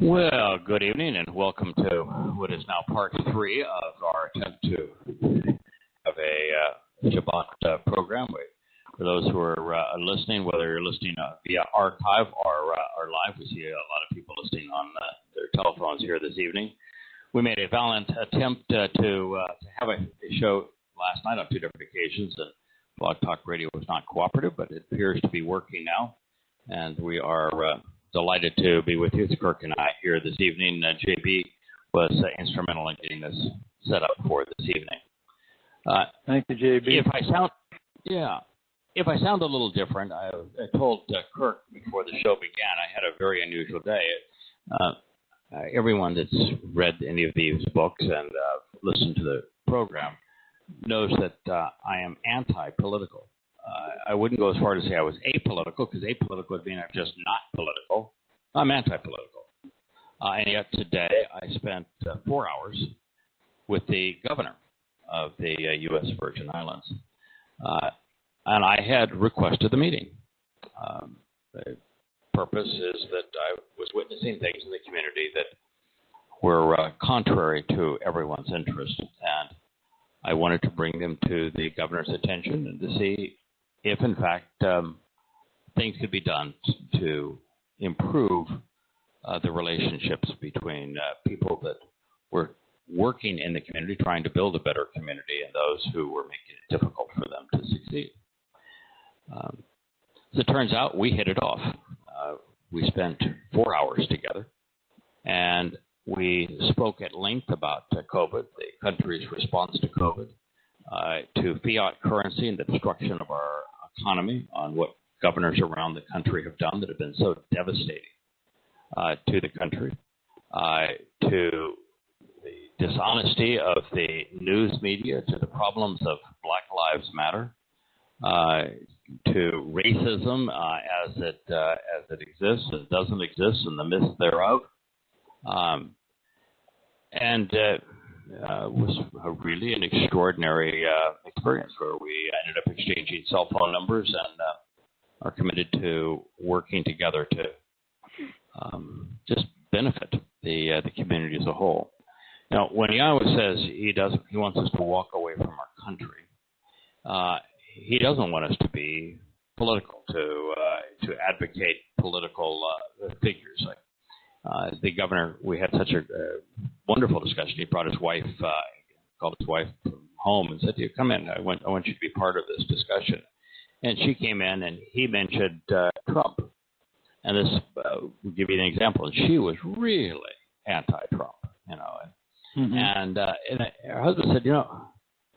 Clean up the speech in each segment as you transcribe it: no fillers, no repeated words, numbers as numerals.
Well, good evening and welcome to what is now part 3 of our attempt to have a Shabbat program. For those who are listening, whether you're listening via archive or live, we see a lot of people listening on their telephones here this evening. We made a valiant attempt to have a show last night on 2 different occasions, and Blog Talk Radio was not cooperative, but it appears to be working now, and we are delighted to be with you. It's Kirk and I here this evening. JB was instrumental in getting this set up for this evening. Thank you, JB. If I sound a little different, I told Kirk before the show began, I had a very unusual day. Everyone that's read any of these books and listened to the program knows that I am anti-political. I wouldn't go as far to say I was apolitical, because apolitical would mean I'm just not political. I'm anti-political. And yet today I spent 4 hours with the governor of the U.S. Virgin Islands. And I had requested the meeting. The purpose is that I was witnessing things in the community that were contrary to everyone's interest. And I wanted to bring them to the governor's attention and to see if, in fact, things could be done to improve the relationships between people that were working in the community, trying to build a better community, and those who were making it difficult for them to succeed. As it turns out, we hit it off. We spent 4 hours together, and we spoke at length about COVID, the country's response to COVID, to fiat currency and the destruction of our economy, on what governors around the country have done that have been so devastating to the country, to the dishonesty of the news media, to the problems of Black Lives Matter, to racism as it exists and doesn't exist, and the myths thereof. It was really an extraordinary experience where we ended up exchanging cell phone numbers and are committed to working together to just benefit the community as a whole. Now, when Yahweh says he wants us to walk away from our country, he doesn't want us to be political, to advocate political figures. Like the governor, we had such a wonderful discussion. He brought his wife, called his wife home and said, "Come in. I want you to be part of this discussion." And she came in, and he mentioned Trump. And this will give you an example. And she was really anti-Trump, Mm-hmm. And her husband said,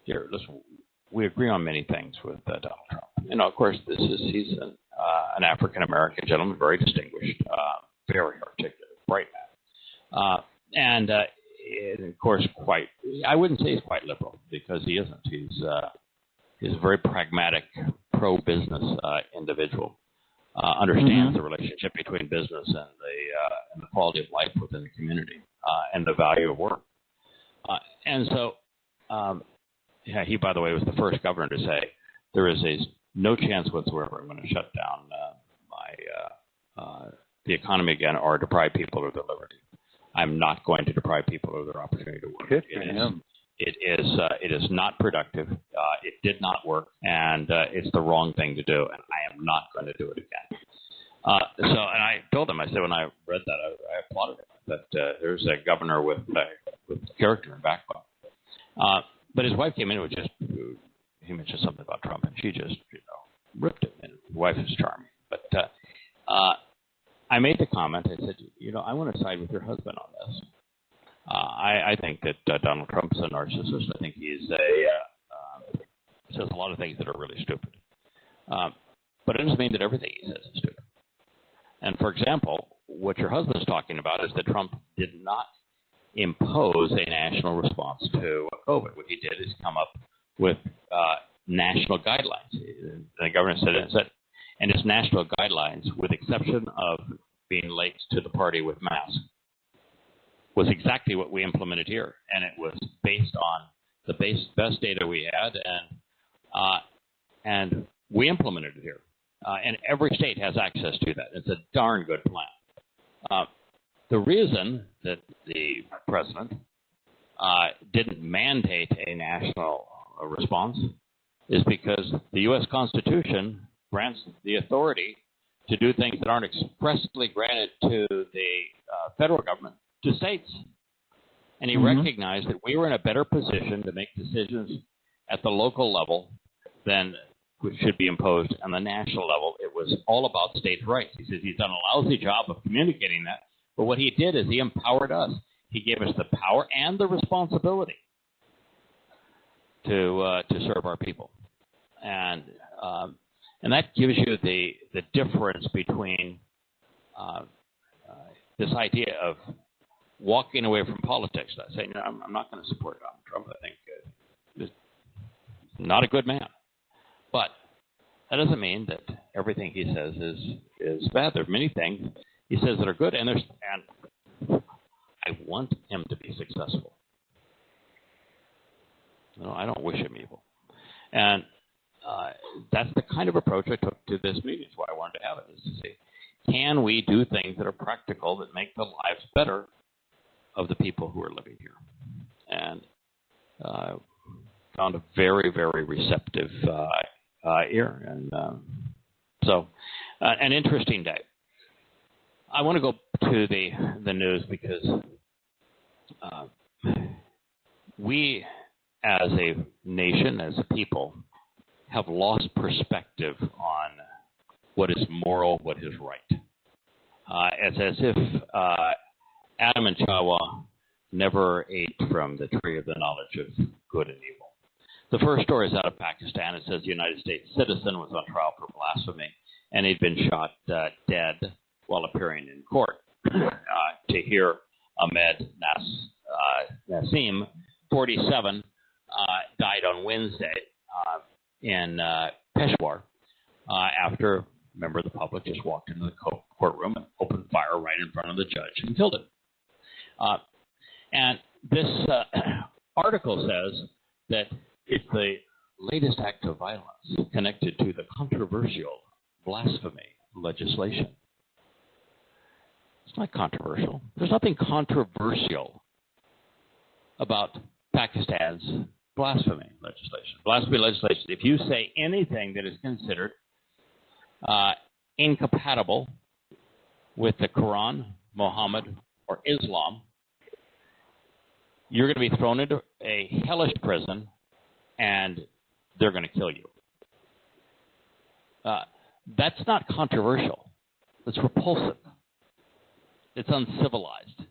"Here, listen, we agree on many things with Donald Trump. Of course, he's an African-American gentleman, very distinguished, very articulate, bright man. And of course, I wouldn't say he's quite liberal, because he isn't. He's a very pragmatic, pro-business individual. Understands the relationship between business and the quality of life within the community, and the value of work. He, by the way, was the first governor to say there is no chance whatsoever I'm going to shut down the economy again or deprive people of their liberty. I'm not going to deprive people of their opportunity to work. It is not productive. It did not work, and it's the wrong thing to do, and I am not going to do it again. And I told him, I said, when I read that, I applauded him, that there's a governor with character and backbone. But his wife came in with he mentioned something about Trump, and she just, ripped it. And his wife is charming. But I made the comment, I said, I want to side with your husband on this. I think that Donald Trump's a narcissist. I think he's says a lot of things that are really stupid. But it doesn't mean that everything he says is stupid. And for example, what your husband's talking about is that Trump did not impose a national response to COVID. What he did is come up with national guidelines. The governor said, and his national guidelines, with exception of being late to the party with masks, was exactly what we implemented here. And it was based on the best data we had, and we implemented it here. And every state has access to that. It's a darn good plan. the reason that the president didn't mandate a national response is because the U.S. Constitution grants the authority to do things that aren't expressly granted to the federal government to states. And he recognized that we were in a better position to make decisions at the local level than which should be imposed on the national level. It was all about states' rights. He says he's done a lousy job of communicating that, but what he did is he empowered us. He gave us the power and the responsibility to serve our people, and that gives you the difference between this idea of walking away from politics. Saying, no, I'm not going to support Donald Trump. I think he's not a good man. But that doesn't mean that everything he says is bad. There are many things he says that are good, and I want him to be successful. No, I don't wish him evil. And that's the kind of approach I took to this meeting. That's why I wanted to have it, is to say, can we do things that are practical that make the lives better of the people who are living here? And found a very, very receptive ear. And so an interesting day. I want to go to the news because we as a nation, as a people, have lost perspective on what is moral, what is right. It's as if Adam and Yahowah never ate from the tree of the knowledge of good and evil. The first story is out of Pakistan. It says the United States citizen was on trial for blasphemy, and he'd been shot dead while appearing in court. Tahir Ahmed Nassim, 47, died on Wednesday in Peshawar after a member of the public just walked into the courtroom and opened fire right in front of the judge and killed him. And this article says that it's the latest act of violence connected to the controversial blasphemy legislation. It's not controversial. There's nothing controversial about Pakistan's blasphemy legislation. Blasphemy legislation, if you say anything that is considered incompatible with the Quran, Muhammad, or Islam, you're going to be thrown into a hellish prison and they're going to kill you. That's not controversial. It's repulsive. It's uncivilized.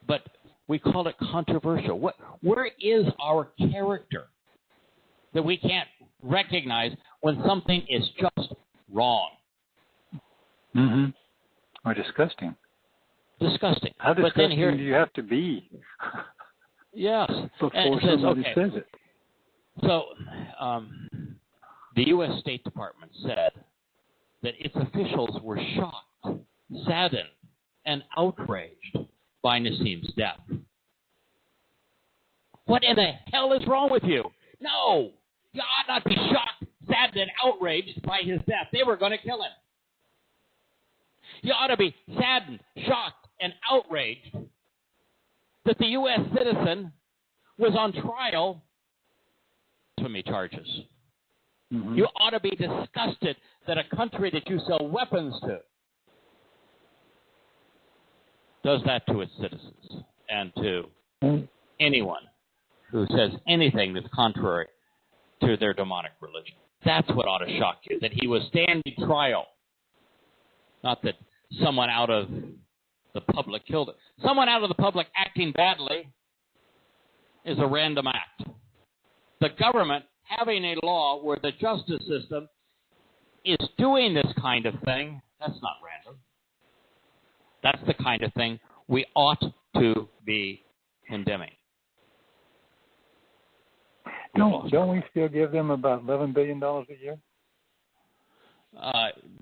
But we call it controversial. Where is our character that we can't recognize when something is just wrong? Or disgusting. Disgusting. How disgusting do you have to be? Yes. Before somebody says it. So the U.S. State Department said that its officials were shocked, saddened, and outraged by Nassim's death. What in the hell is wrong with you? No, you ought not be shocked, saddened, and outraged by his death. They were going to kill him. You ought to be saddened, shocked, and outraged that the U.S. citizen was on trial for blasphemy charges. You ought to be disgusted that a country that you sell weapons to does that to its citizens and to anyone who says anything that's contrary to their demonic religion. That's what ought to shock you, that he was standing trial, not that someone out of the public killed it. Someone out of the public acting badly is a random act. The government having a law where the justice system is doing this kind of thing, that's not random. That's the kind of thing we ought to be condemning. Don't we still give them about $11 billion a year?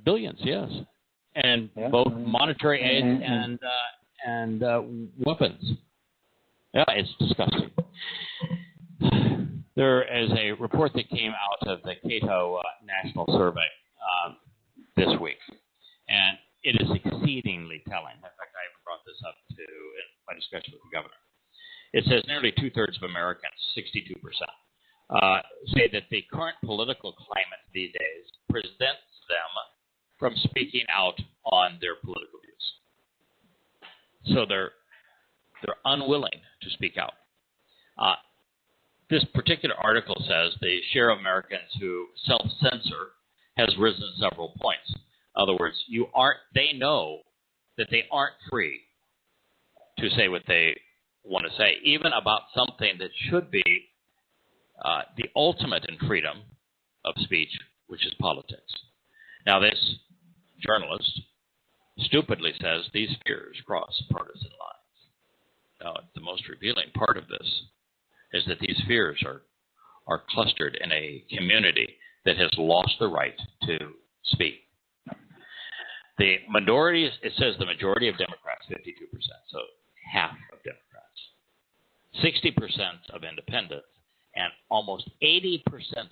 Billions, yes. And both monetary aid and weapons. Yeah, it's disgusting. There is a report that came out of the Cato National Survey this week, and it is exceedingly telling. In fact, I brought this up in my discussion with the governor. It says nearly two-thirds of Americans, 62%, say that the current political climate these days prevents them from speaking out on their political views. So they're unwilling to speak out. This particular article says the share of Americans who self-censor has risen several points. In other words, they know that they aren't free to say what they want to say, even about something that should be the ultimate in freedom of speech, which is politics. Now, this journalist stupidly says these fears cross partisan lines. Now, the most revealing part of this is that these fears are clustered in a community that has lost the right to speak. The majority, it says the majority of Democrats, 52%, so half of Democrats, 60% of independents, and almost 80%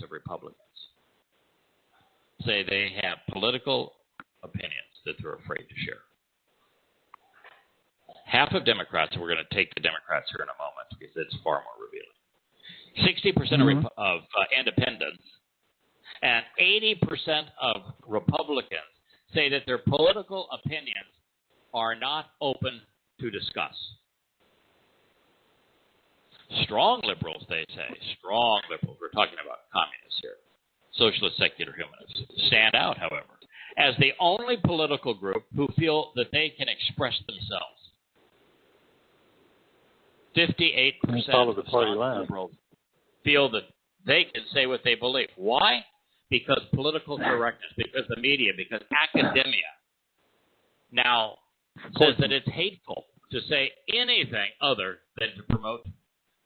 of Republicans say they have political opinions that they're afraid to share. Half of Democrats, and we're going to take the Democrats here in a moment because it's far more revealing. 60% of independents and 80% of Republicans say that their political opinions are not open to discuss. Strong liberals, they say, strong liberals, we're talking about communists here, socialist secular humanists, stand out, however, as the only political group who feel that they can express themselves. 58% of the liberals feel that they can say what they believe. Why? Because political correctness, because the media, because academia now says that it's hateful to say anything other than to promote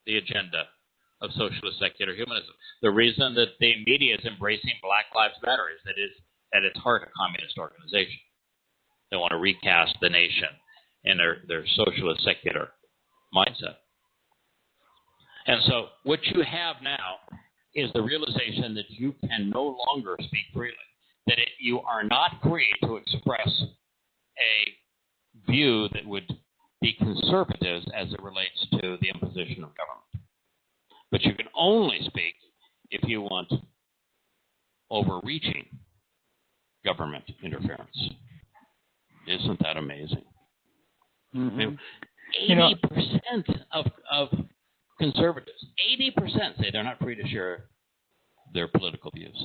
the agenda of socialist secular humanism. The reason that the media is embracing Black Lives Matter is that it's at its heart a communist organization. They want to recast the nation in their socialist secular mindset. And so what you have now is the realization that you can no longer speak freely, that you are not free to express a view that would be conservative as it relates to the imposition of government. But you can only speak if you want overreaching government interference. Isn't that amazing? Mm-hmm. I mean, 80% of conservatives, 80% say they're not free to share their political views.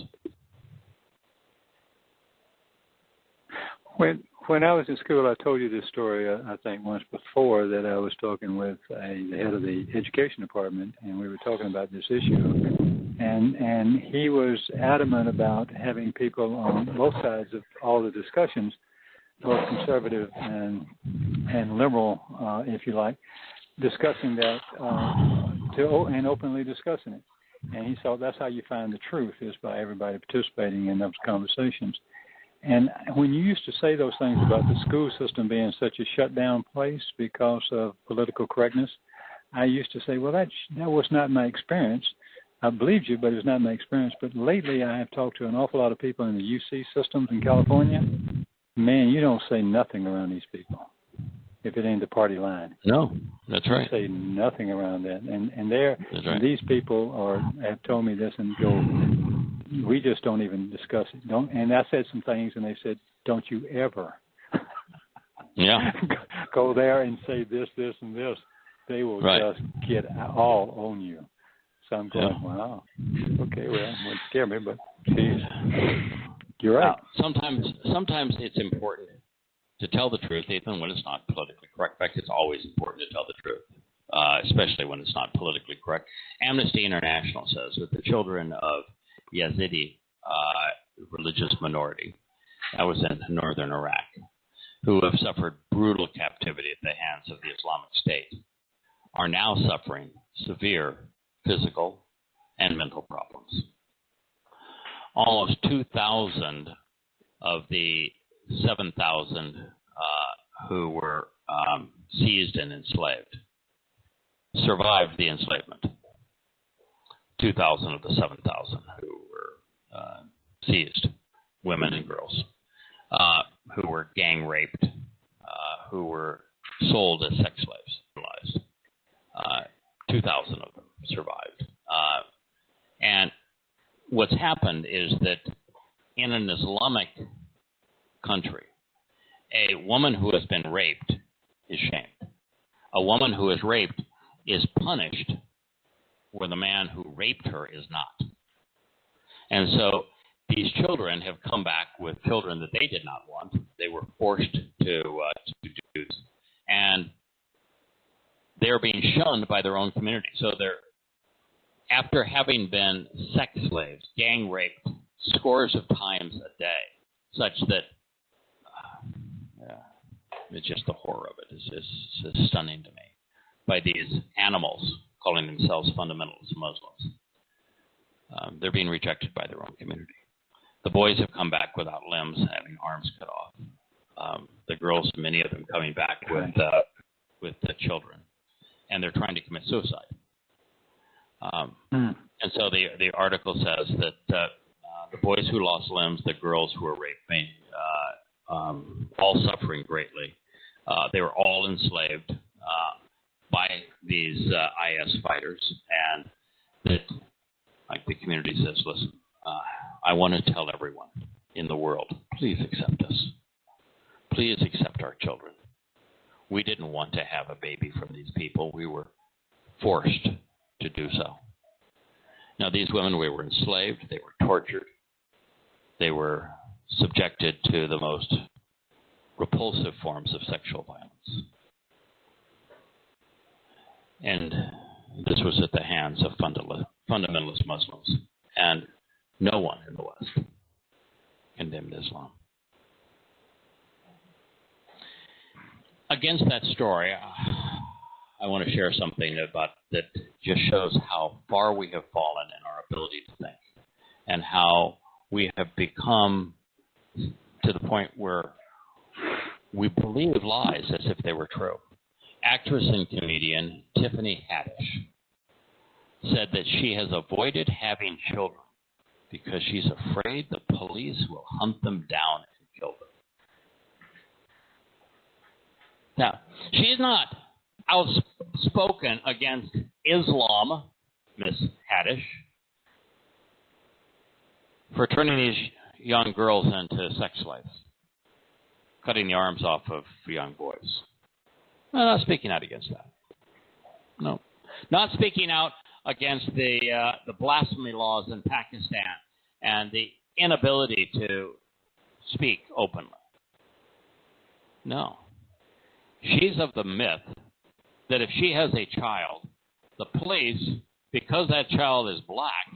When I was in school, I told you this story, I think, once before, that I was talking with the head of the education department, and we were talking about this issue. And he was adamant about having people on both sides of all the discussions, both conservative and liberal, if you like, discussing that and openly discussing it. And he thought that's how you find the truth, is by everybody participating in those conversations. And when you used to say those things about the school system being such a shut-down place because of political correctness, I used to say, well, that was not my experience. I believed you, but it was not my experience. But lately I have talked to an awful lot of people in the UC systems in California. Man, you don't say nothing around these people if it ain't the party line. No, that's right. You say nothing around that. And right. These people have told me this and go, we just don't even discuss it. And I said some things, and they said, don't you ever go there and say this, and this. They will just get all on you. So I'm going, wow. Okay, well, it wouldn't scare me, but geez, you're right. Sometimes it's important to tell the truth, even when it's not politically correct. In fact, it's always important to tell the truth, especially when it's not politically correct. Amnesty International says that the children of Yazidi religious minority, that was in northern Iraq, who have suffered brutal captivity at the hands of the Islamic State, are now suffering severe physical and mental problems. Almost 2,000 of the 7,000 who were seized and enslaved survived the enslavement. 2,000 of the 7,000 who were seized, women and girls. who were gang raped, who were sold as sex slaves. 2,000 of them survived. And what's happened is that in an Islamic country, a woman who has been raped is shamed. A woman who is raped is punished where the man who raped her is not. And so these children have come back with children that they did not want. They were forced to do this. And they're being shunned by their own community. So they're, after having been sex slaves, gang raped scores of times a day, such that it's just the horror of it is stunning to me, by these animals calling themselves fundamentalist Muslims. They're being rejected by their own community. The boys have come back without limbs, having arms cut off. The girls, many of them, coming back with the children, and they're trying to commit suicide. And so the article says that the boys who lost limbs, the girls who were raped, all suffering greatly. They were all enslaved by these IS fighters, and that, like the community says, listen, I want to tell everyone in the world, please accept us. Please accept our children. We didn't want to have a baby from these people. We were forced to do so. Now, these women, we were enslaved. They were tortured. They were subjected to the most repulsive forms of sexual violence. And this was at the hands of fundamentalist Muslims. And no one in the West condemned Islam. Against that story, I want to share something about that just shows how far we have fallen in our ability to think, and how we have become to the point where we believe lies as if they were true. Actress and comedian Tiffany Haddish said that she has avoided having children because she's afraid the police will hunt them down and kill them. Now, she's not outspoken against Islam, Miss Haddish, for turning these young girls into sex slaves, cutting the arms off of young boys. I'm not speaking out against that. No. Not speaking out against the blasphemy laws in Pakistan and the inability to speak openly. No. She's of the myth that if she has a child, the police, because that child is black,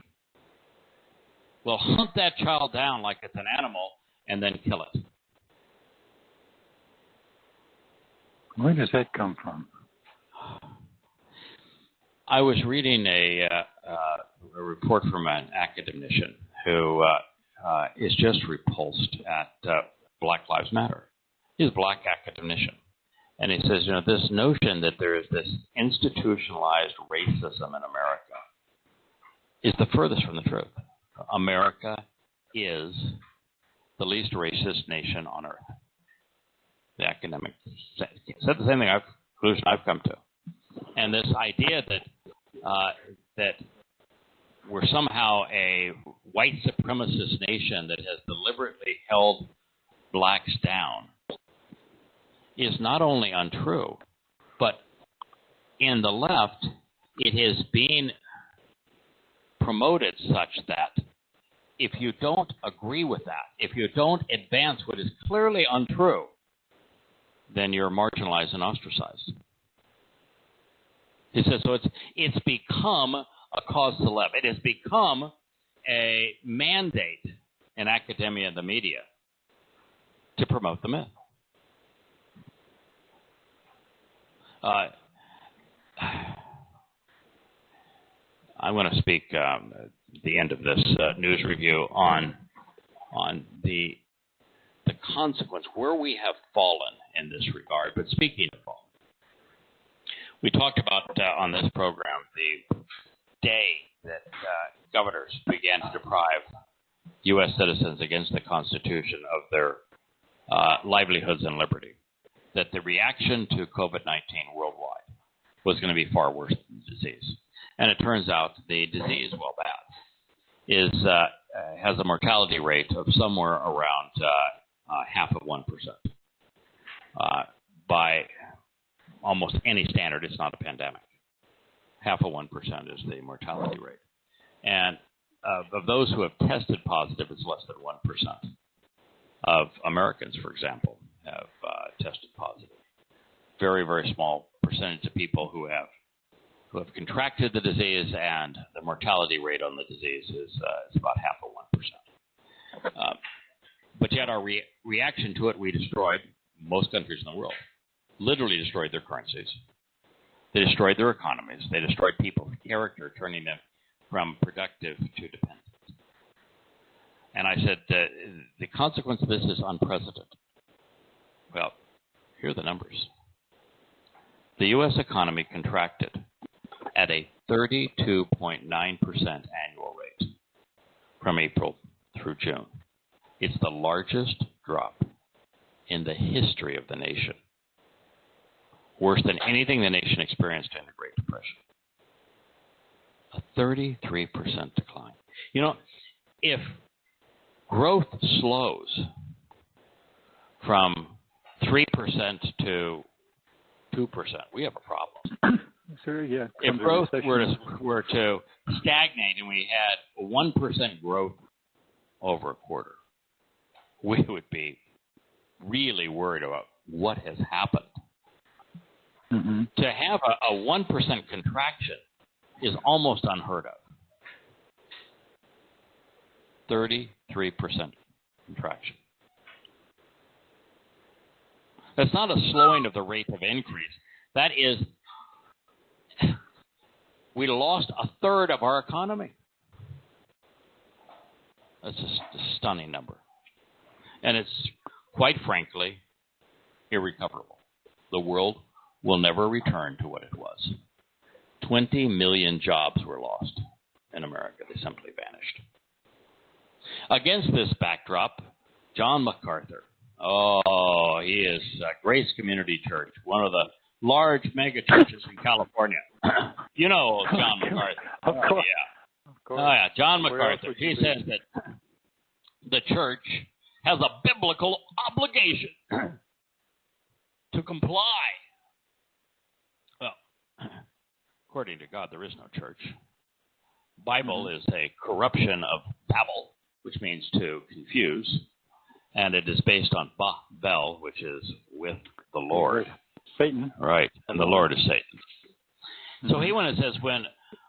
will hunt that child down like it's an animal and then kill it. Where does that come from? I was reading a report from an academician who is just repulsed at Black Lives Matter. He's a black academician. And he says, this notion that there is this institutionalized racism in America is the furthest from the truth. America is the least racist nation on earth. The academic said the same conclusion I've come to. And this idea that we're somehow a white supremacist nation that has deliberately held blacks down is not only untrue, but in the left, it is being promoted such that if you don't agree with that, if you don't advance what is clearly untrue, then you're marginalized and ostracized. He says, so it's become a cause célèbre. It has become a mandate in academia and the media to promote the myth. I want to speak at the end of this news review on the consequence, where we have fallen in this regard. But speaking of fall, we talked about on this program the day that governors began to deprive U.S. citizens against the Constitution of their livelihoods and liberty, that the reaction to COVID-19 worldwide was going to be far worse than the disease. And it turns out the disease, while bad, has a mortality rate of somewhere around half of 1%. By almost any standard, it's not a pandemic. Half of 1% is the mortality rate. And of those who have tested positive, it's less than 1% of Americans, for example, have tested positive. Very, very small percentage of people who have contracted the disease, and the mortality rate on the disease is about half of 1%. But yet our reaction to it, we destroyed most countries in the world. Literally destroyed their currencies. They destroyed their economies. They destroyed people's character, turning them from productive to dependent. And I said, the consequence of this is unprecedented. Well, here are the numbers. The U.S. economy contracted at a 32.9% annual rate from April through June. It's the largest drop in the history of the nation. Worse than anything the nation experienced in the Great Depression. A 33% decline. You know, if growth slows from 3% to 2%, we have a problem. Sure, yeah. If growth were to stagnate and we had 1% growth over a quarter, we would be really worried about what has happened. Mm-hmm. To have a 1% contraction is almost unheard of. 33% contraction. That's not a slowing of the rate of increase. That is, we lost a third of our economy. That's a stunning number. And it's, quite frankly, irrecoverable. The world will never return to what it was. 20 million jobs were lost in America. They simply vanished. Against this backdrop, John MacArthur, he is Grace Community Church, one of the large mega churches in California. You know John MacArthur. Of course. Yeah. Of course. Oh, yeah. John MacArthur. He says that the church has a biblical obligation to comply. Well, according to God, there is no church. Bible is a corruption of Babel, which means to confuse, and it is based on Bel, which is with the Lord. Satan. Right, and the Lord is Satan. So he went and says, when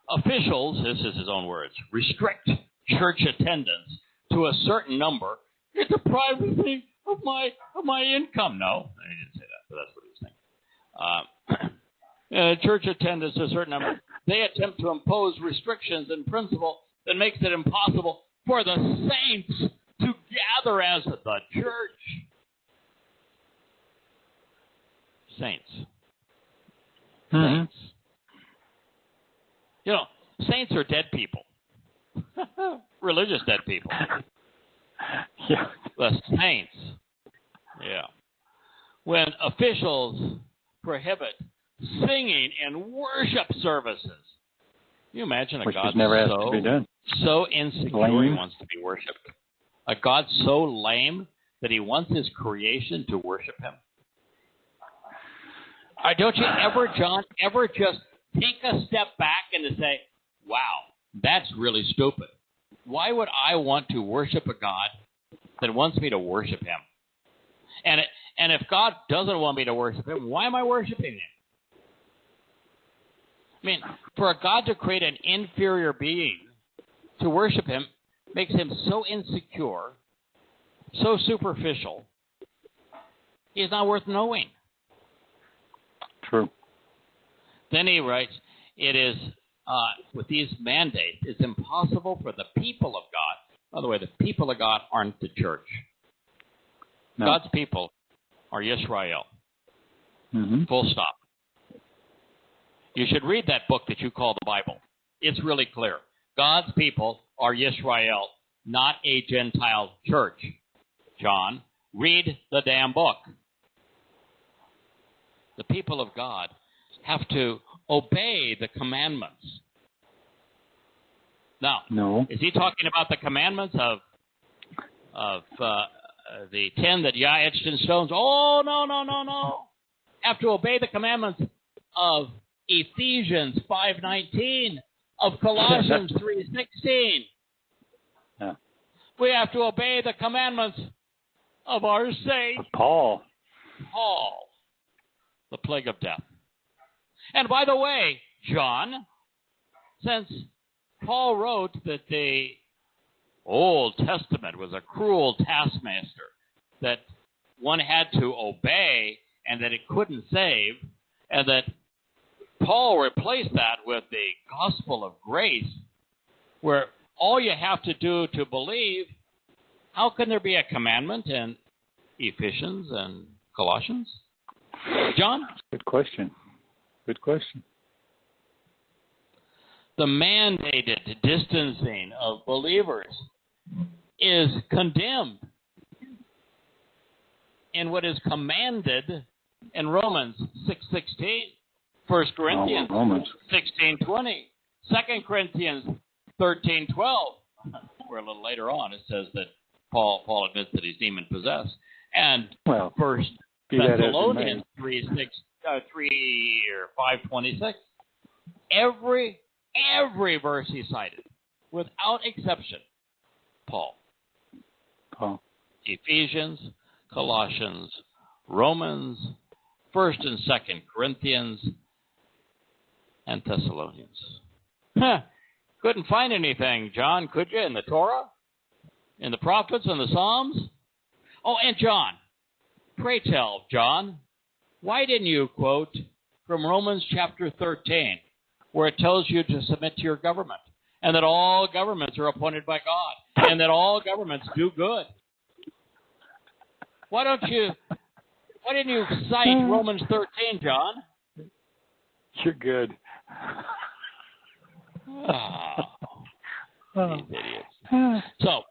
officials, this is his own words, restrict church attendance to a certain number, it deprives me of my income. No, he didn't say that, but that's what he was saying. Church attendance to a certain number, they attempt to impose restrictions in principle that makes it impossible for the saints to gather as the church. Saints. Mm-hmm. Saints. You know, saints are dead people. Religious dead people. Yeah. The saints. Yeah. When officials prohibit singing in worship services, can you imagine a God so insecure he wants to be worshipped? A God so lame that he wants his creation to worship him? Don't you ever, John, just take a step back and to say, wow, that's really stupid. Why would I want to worship a God that wants me to worship him? And if God doesn't want me to worship him, why am I worshiping him? I mean, for a God to create an inferior being to worship him makes him so insecure, so superficial, he's not worth knowing. True. Then he writes, it is, with these mandates, it's impossible for the people of God. By the way, the people of God aren't the church. No. God's people are Yisrael. Mm-hmm. Full stop. You should read that book that you call the Bible. It's really clear. God's people are Yisrael, not a Gentile church. John, read the damn book. The people of God have to obey the commandments. Now, No. is he talking about the commandments of the 10 that Yah etched in stones? Oh, no. Have to obey the commandments of Ephesians 5:19, of Colossians 3:16. Yeah. We have to obey the commandments of our saint Paul. The plague of death. And by the way, John, since Paul wrote that the Old Testament was a cruel taskmaster, that one had to obey and that it couldn't save, and that Paul replaced that with the gospel of grace, where all you have to do to believe, how can there be a commandment in Ephesians and Colossians? John? Good question. The mandated distancing of believers is condemned in what is commanded in Romans 6:16, 1 Corinthians 16:20, 2 Corinthians 13:12, where a little later on it says that Paul admits that he's demon-possessed, and 1 Thessalonians 5:26. Every verse he cited, without exception, Paul. Ephesians, Colossians, Romans, 1 and 2 Corinthians, and Thessalonians. Couldn't find anything, John, could you, in the Torah? In the prophets and the Psalms? Oh, and John, pray tell, John, why didn't you quote from Romans chapter 13, where it tells you to submit to your government, and that all governments are appointed by God, and that all governments do good? Why didn't you cite Romans 13, John? You're good. These idiots. So,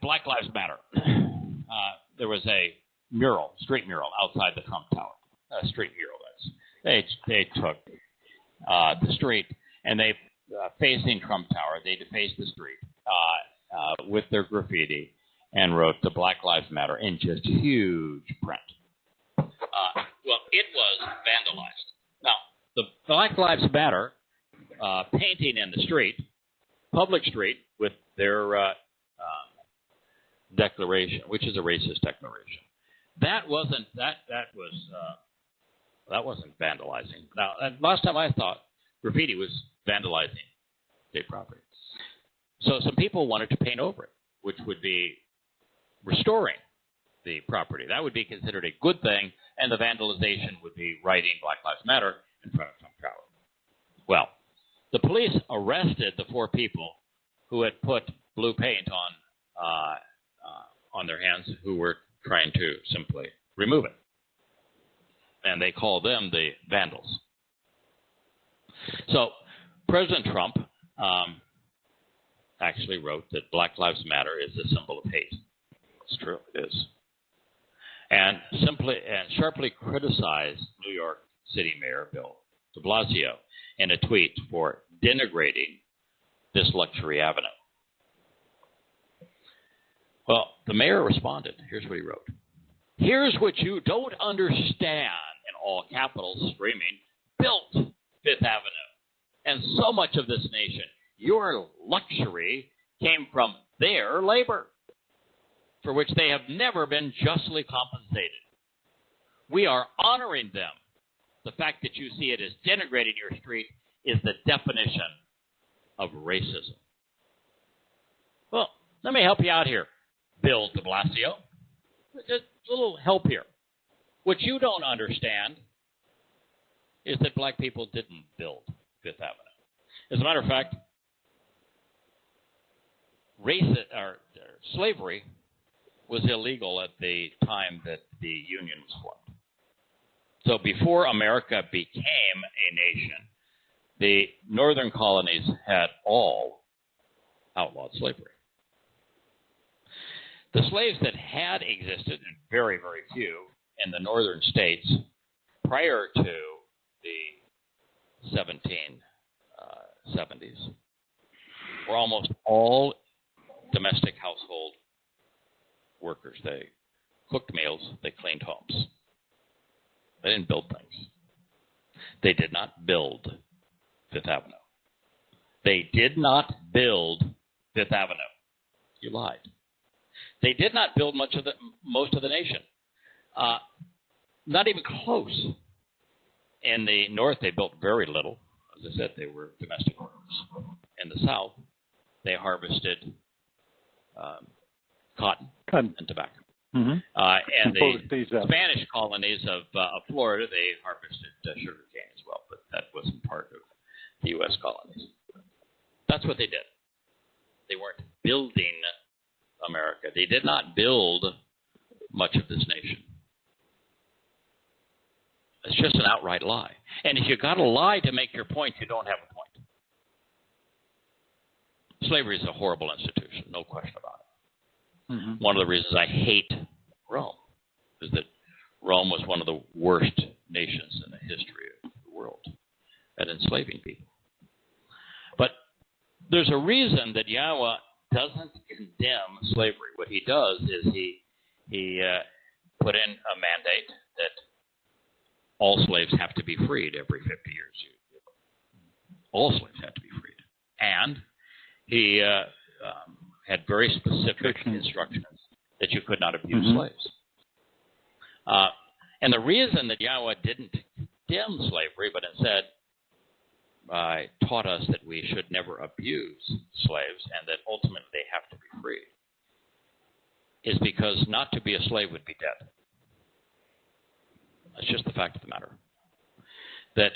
Black Lives Matter. There was a street mural outside the Trump Tower. A street mural. They took the street, and they, facing Trump Tower, they defaced the street with their graffiti and wrote the Black Lives Matter in just huge print. Well, it was vandalized. Now, the Black Lives Matter painting in the street, public street, with their declaration, which is a racist declaration, that wasn't vandalizing. Now, last time I thought graffiti was vandalizing state property. So some people wanted to paint over it, which would be restoring the property. That would be considered a good thing, and the vandalization would be writing Black Lives Matter in front of Trump Tower. Well, the police arrested the 4 people who had put blue paint on their hands, who were trying to simply remove it. And they call them the vandals. So President Trump actually wrote that Black Lives Matter is a symbol of hate. It's true, it is. And sharply criticized New York City Mayor Bill de Blasio in a tweet for denigrating this luxury avenue. Well, the mayor responded. Here's what he wrote. Here's what you don't understand, in all capitals, screaming, built Fifth Avenue. And so much of this nation, your luxury came from their labor, for which they have never been justly compensated. We are honoring them. The fact that you see it as denigrating your street is the definition of racism. Well, let me help you out here, Bill de Blasio. Just a little help here. What you don't understand is that black people didn't build Fifth Avenue. As a matter of fact, slavery was illegal at the time that the Union was formed. So before America became a nation, the northern colonies had all outlawed slavery. The slaves that had existed, and very, very few, in the northern states prior to the 1770s were almost all domestic household workers. They cooked meals, they cleaned homes. They didn't build things. They did not build Fifth Avenue. They did not build Fifth Avenue. You lied. They did not build most of the nation. Not even close. In the north, they built very little. As I said, they were domestic workers. In the south, they harvested cotton and tobacco. Mm-hmm. And the Spanish colonies of Florida, they harvested sugar cane as well, but that wasn't part of the U.S. colonies. That's what they did. They weren't building America. They did not build much of this nation. It's just an outright lie. And if you got to lie to make your point, you don't have a point. Slavery is a horrible institution, no question about it. Mm-hmm. One of the reasons I hate Rome is that Rome was one of the worst nations in the history of the world at enslaving people. But there's a reason that Yahweh doesn't condemn slavery. What he does is he put in a mandate that all slaves have to be freed every 50 years. All slaves have to be freed. And he had very specific instructions that you could not abuse slaves. And the reason that Yahweh didn't condemn slavery, but instead taught us that we should never abuse slaves and that ultimately they have to be freed, is because not to be a slave would be dead. That's just the fact of the matter. That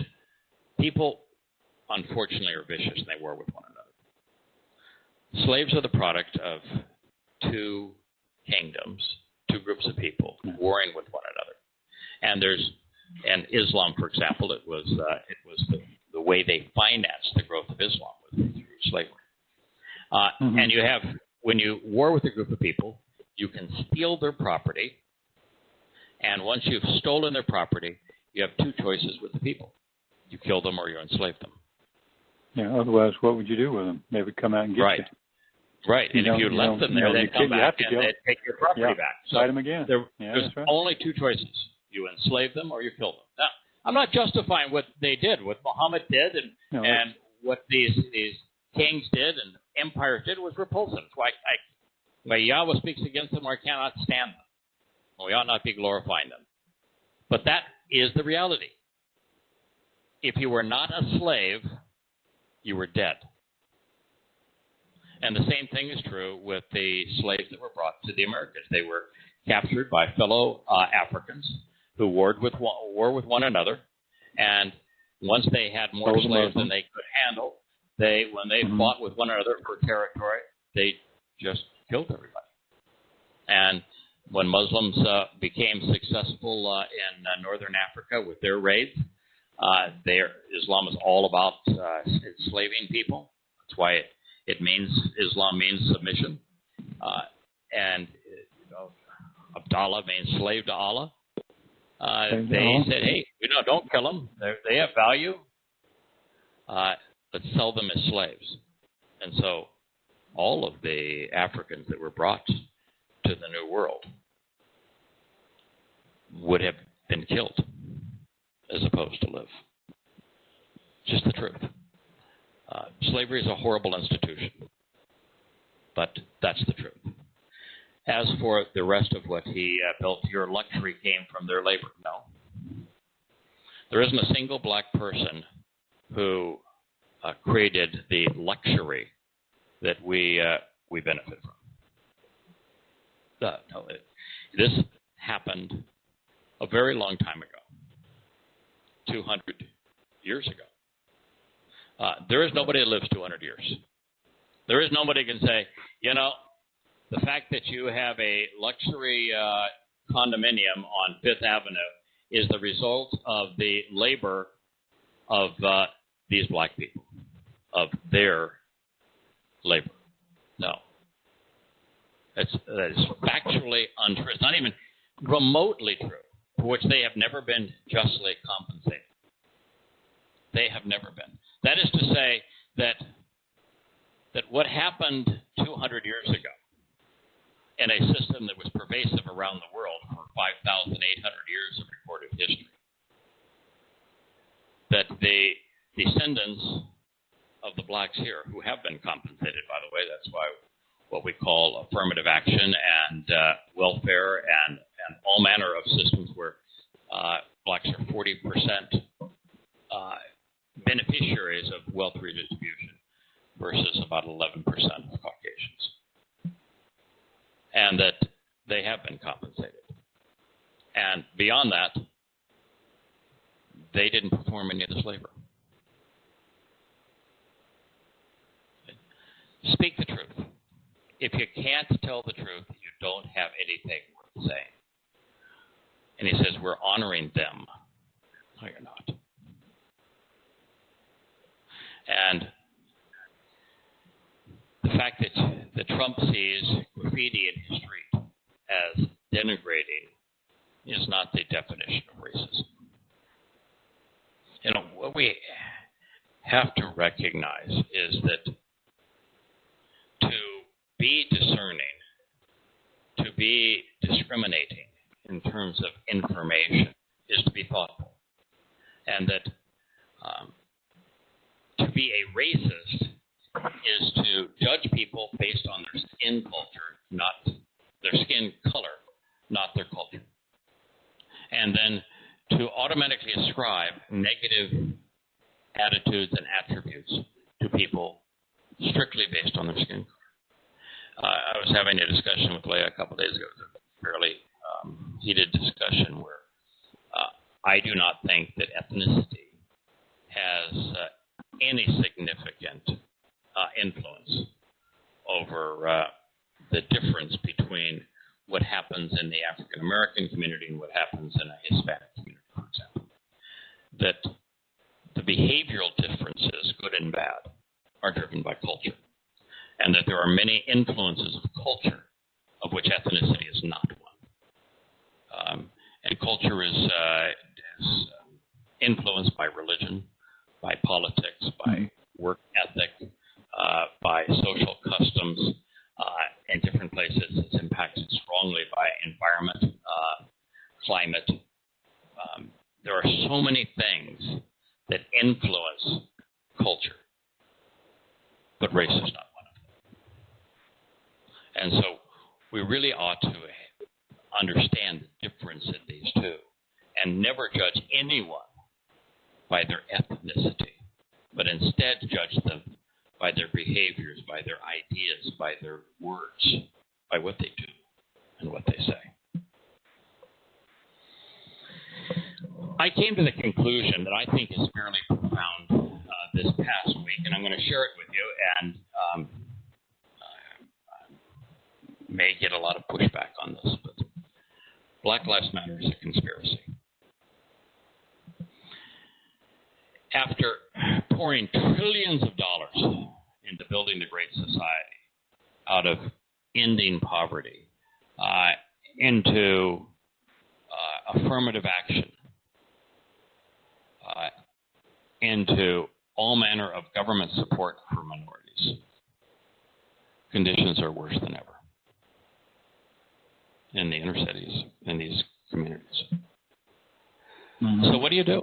people, unfortunately, are vicious and they war with one another. Slaves are the product of two kingdoms, two groups of people warring with one another. And Islam, for example, it was the way they financed the growth of Islam was through slavery. And you have, when you war with a group of people, you can steal their property. And once you've stolen their property, you have two choices with the people. You kill them or you enslave them. Yeah, otherwise, what would you do with them? They would come out and get you. Right, and if you left them there, they'd come back and they'd take your property back. So fight them again. There's only two choices. You enslave them or you kill them. Now, I'm not justifying what they did, what Muhammad did, and what these kings did and empires did was repulsive. It's why Yahweh speaks against them, I cannot stand them. We ought not be glorifying them. But that is the reality. If you were not a slave, you were dead. And the same thing is true with the slaves that were brought to the Americas. They were captured by fellow Africans who warred with one another. And once they had more slaves than they could handle, when they fought with one another for territory, they just killed everybody. And when Muslims became successful in northern Africa with their raids, Islam is all about enslaving people. That's why Islam means submission. And Abdallah means slave to Allah. They said, hey, don't kill them. They have value. Let's sell them as slaves. And so all of the Africans that were brought to the New World would have been killed as opposed to live. Just the truth. Slavery is a horrible institution, but that's the truth. As for the rest of what he built, your luxury came from their labor. No. There isn't a single black person who created the luxury that we benefit from. No, this happened a very long time ago, 200 years ago. There is nobody that lives 200 years. There is nobody who can say, the fact that you have a luxury condominium on Fifth Avenue is the result of the labor of these black people, of their labor. No. that is factually untrue. It's not even remotely true, for which they have never been justly compensated. They have never been. That is to say that what happened 200 years ago in a system that was pervasive around the world for 5,800 years of recorded history, that the descendants of the blacks here, who have been compensated, by the way, that's why what we call affirmative action and welfare and all manner of systems where blacks are 40% beneficiaries of wealth redistribution versus about 11% of Caucasians. And that they have been compensated. And beyond that, they didn't perform any of this labor. Speak the truth. If you can't tell the truth, you don't have anything worth saying. And he says, we're honoring them. No, you're not. And the fact that Trump sees graffiti in his street as denigrating is not the definition of racism. You know, what we have to recognize is that to be discerning, to be discriminating in terms of information is to be thoughtful. And that to be a racist is to judge people based on their skin culture, not their skin color, not their culture. And then to automatically ascribe negative attitudes and attributes to people strictly based on their skin color. I was having a discussion with Leah a couple of days ago, a fairly heated discussion where I do not think that ethnicity has any significant influence over the difference between what happens in the African American community and what happens in a Hispanic community, for example. That the behavioral differences, good and bad, are driven by culture. And that there are many influences of culture of which ethnicity is not one. And culture is influenced by religion, by politics, by work ethic, by social customs. In different places, it's impacted strongly by environment, climate. There are so many things that influence culture, but race is not one of them. And so we really ought to understand the difference in these two and never judge anyone by their ethnicity, but instead judge them by their behaviors, by their ideas, by their words, by what they do and what they say. I came to the conclusion that I think is fairly profound this past week, and I'm going to share it with you, and may get a lot of pushback on this, but Black Lives Matter is a conspiracy. After pouring trillions of dollars into building the Great Society, out of ending poverty, into affirmative action, into all manner of government support for minorities, conditions are worse than ever in the inner cities, in these communities. Mm-hmm. So what do you do?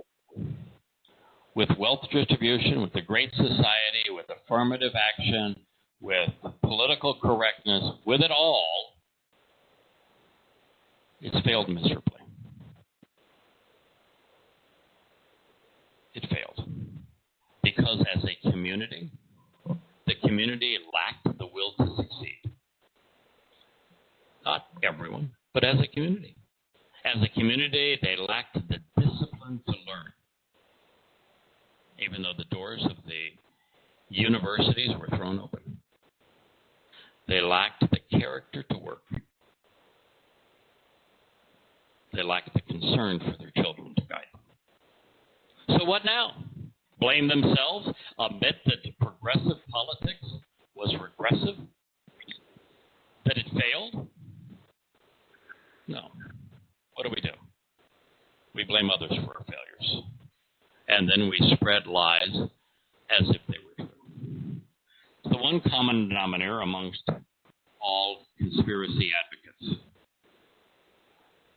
With wealth distribution, with the Great Society, with affirmative action, with political correctness, with it all, it's failed miserably. It failed. Because as a community, the community lacked the will to succeed. Not everyone, but as a community. As a community, they lacked the discipline to learn. Even though the doors of the universities were thrown open. They lacked the character to work. They lacked the concern for their children to guide them. So what now? Blame themselves? Admit that progressive politics was regressive? that it failed? No. What do? We blame others for our failures. And then we spread lies as if they were true. The one common denominator amongst all conspiracy advocates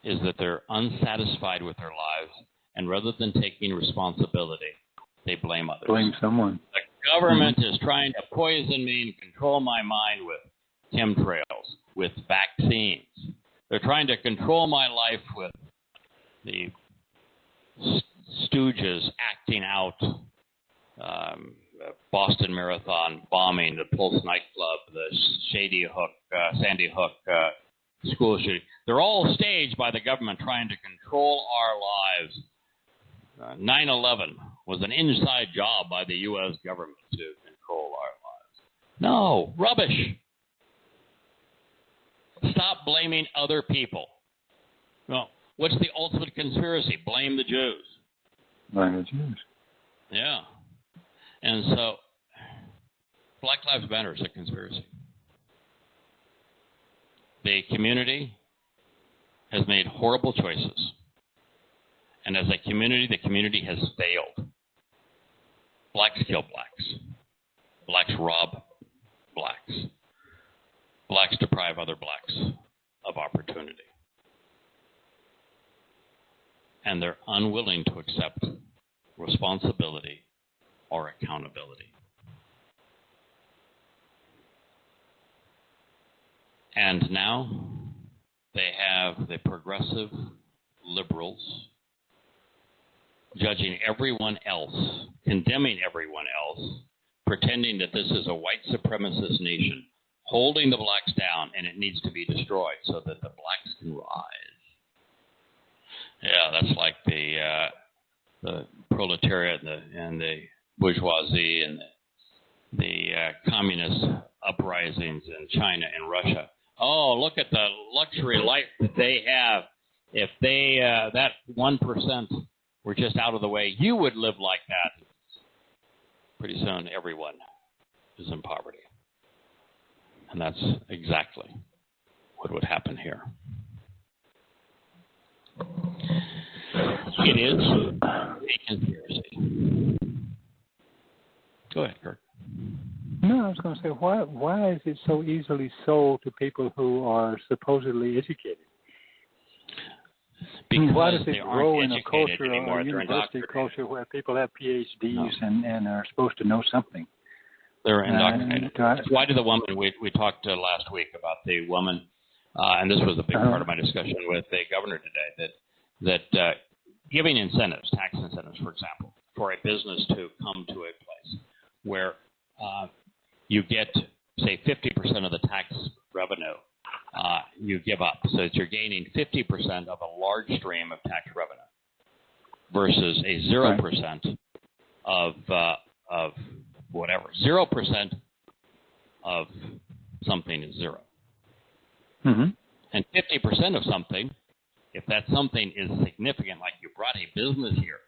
is that they're unsatisfied with their lives, and rather than taking responsibility, they blame others. Blame someone. The government is trying to poison me and control my mind with chemtrails, with vaccines. They're trying to control my life with the stooges acting out, Boston Marathon bombing, the Pulse nightclub, the Sandy Hook school shooting. They're all staged by the government trying to control our lives. 9/11 was an inside job by the U.S. government to control our lives. No, rubbish. Stop blaming other people. Well, what's the ultimate conspiracy? Blame the Jews. Blame the Jews. Yeah. And so, Black Lives Matter is a conspiracy. The community has made horrible choices. And as a community, the community has failed. Blacks kill blacks. Blacks rob blacks. Blacks deprive other blacks of opportunity. And they're unwilling to accept responsibility or accountability. And now they have the progressive liberals judging everyone else, condemning everyone else, pretending that this is a white supremacist nation, holding the blacks down, and it needs to be destroyed so that the blacks can rise. Yeah, that's like the proletariat and the bourgeoisie and the communist uprisings in China and Russia. Oh, look at the luxury life that they have. If they that 1% were just out of the way, you would live like that. Pretty soon, everyone is in poverty. And that's exactly what would happen here. It is a conspiracy. Go ahead, Kirk. No, I was going to say, why is it so easily sold to people who are supposedly educated? Because why does it they grow aren't in a educated culture, anymore. a university culture, where people have PhDs and are supposed to know something? They're indoctrinated. Why did the woman, we talked last week about the woman, and this was a big part of my discussion with the governor today, that giving incentives, tax incentives, for example, for a business to come to a place where you get, say, 50% of the tax revenue you give up, so that you're gaining 50% of a large stream of tax revenue versus a 0% of whatever. 0% of something is 0. Mm-hmm. And 50% of something, if that something is significant, like you brought a business here,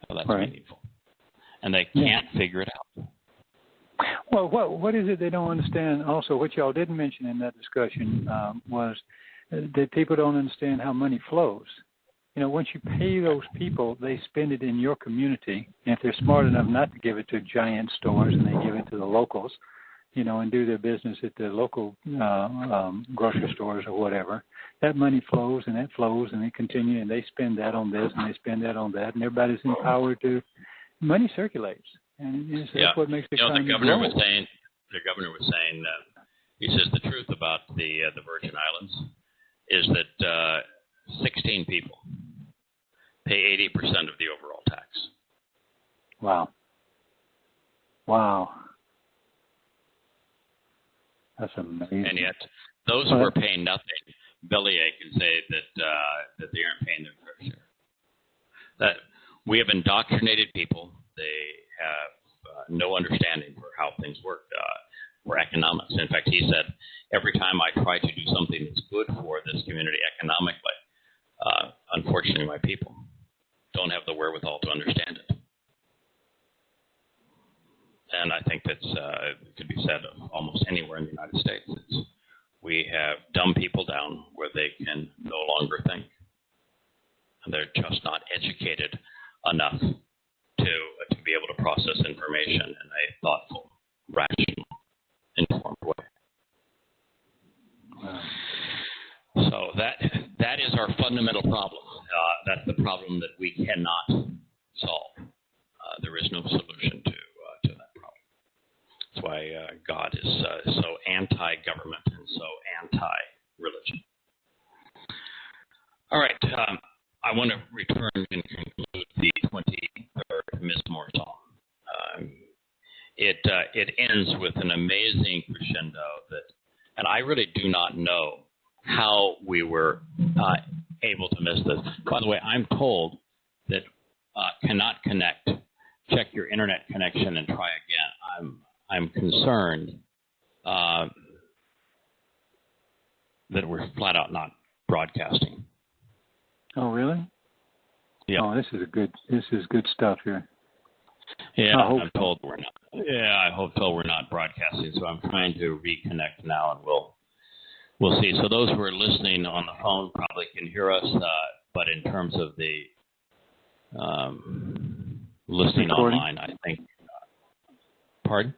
well, that's meaningful. And they can't figure it out. Well, what is it they don't understand? Also, what y'all didn't mention in that discussion was that people don't understand how money flows. You know, once you pay those people, they spend it in your community. And if they're smart enough not to give it to giant stores and they give it to the locals, you know, and do their business at the local grocery stores or whatever, that money flows and it flows and it continues, and they spend that on this and they spend that on that, and everybody's empowered to. Money circulates, and that's what makes the economy the governor grow. was saying. The governor was saying. He says the truth about the Virgin Islands is that 16 people pay 80% of the overall tax. Wow. That's amazing. And yet, those who are paying nothing bellyache and say that they aren't paying their fair share. That we have indoctrinated people. They have no understanding for how things work, for economics. In fact, he said, every time I try to do something that's good for this community economically, unfortunately, my people don't have the wherewithal to understand it. And I think that's could be said of almost anywhere in the United States. It's We have dumb people down where they can no longer think. And they're just not educated enough to be able to process information in a thoughtful, rational, informed way. Wow. So that is our fundamental problem. That's the problem that we cannot solve. There is no solution to that problem. That's why God is so anti-government and so anti-religion. All right. I want to return and conclude the 23rd Mizmor Psalm. It ends with an amazing crescendo and I really do not know how we were able to miss this. By the way, I'm told that cannot connect. Check your internet connection and try again. I'm concerned that we're flat out not broadcasting. Oh, really? Yeah. Oh, this is good stuff here. Yeah, I'm told we're not. Yeah, I hope so. We're not broadcasting, so I'm trying to reconnect now, and we'll see. So those who are listening on the phone probably can hear us, but in terms of the listening recording? online, I think. Pardon?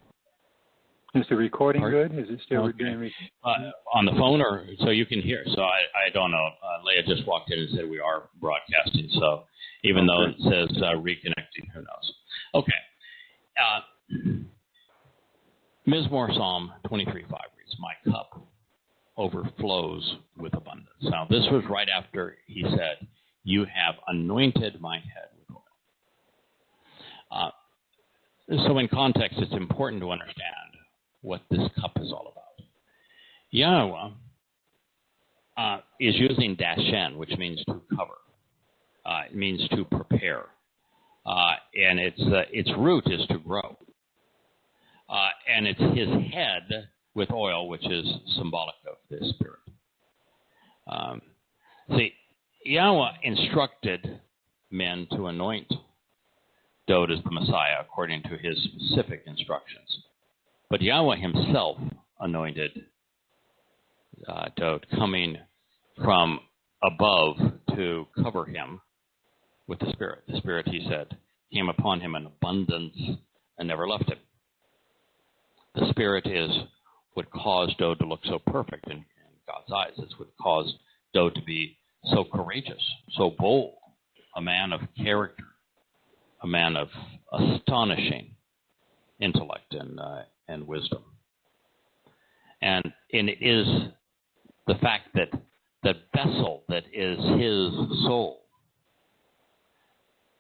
Is the recording Pardon? good? Is it still being on the phone, or so you can hear? So I don't know. Leah just walked in and said we are broadcasting. So even though it says reconnecting, who knows? Okay. Mizmor Psalm 23:5 reads, "My cup overflows with abundance." Now this was right after he said, "You have anointed my head with oil." So in context, it's important to understand what this cup is all about. Yahowah is using dashen, which means to cover. It means to prepare. And its root is to grow. And it's his head with oil, which is symbolic of the Spirit. See, Yahweh instructed men to anoint Dowd as the Messiah according to his specific instructions. But Yahweh himself anointed Dowd, coming from above to cover him with the Spirit. The Spirit, he said, came upon him in abundance and never left him. The Spirit is what caused Dowd to look so perfect in God's eyes. It's what caused Dowd to be so courageous, so bold, a man of character, a man of astonishing intellect and wisdom. And it is the fact that the vessel that is his soul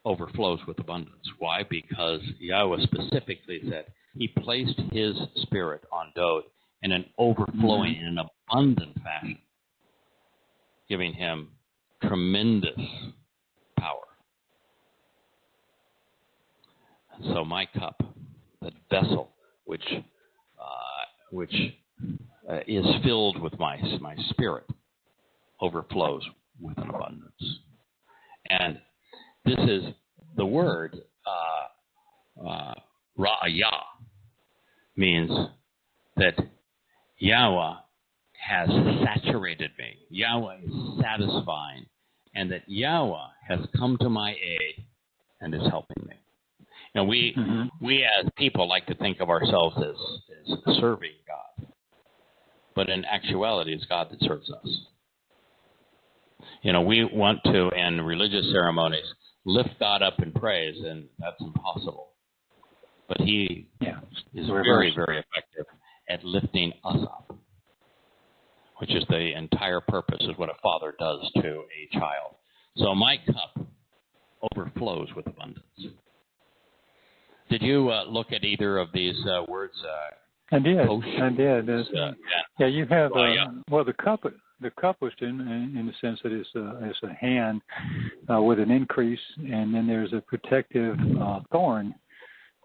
overflows with abundance. Why? Because Yahweh specifically said he placed his Spirit on Dowd in an overflowing, in an abundant fashion, giving him tremendous power. And so my cup, that vessel which is filled with my Spirit, overflows with an abundance. And this is the word ra'ayah, means that Yahweh has saturated me. Yahweh is satisfying, and that Yahweh has come to my aid and is helping me. Now, we as people like to think of ourselves as serving God, but in actuality, it's God that serves us. You know, we want to, in religious ceremonies, lift God up in praise, and that's impossible. But he is very, very effective at lifting us up, which is the entire purpose of what a father does to a child. So my cup overflows with abundance. Did you look at either of these words? I did. Yeah, you have. Well, the cup was in the sense that it's a hand with an increase, and then there's a protective thorn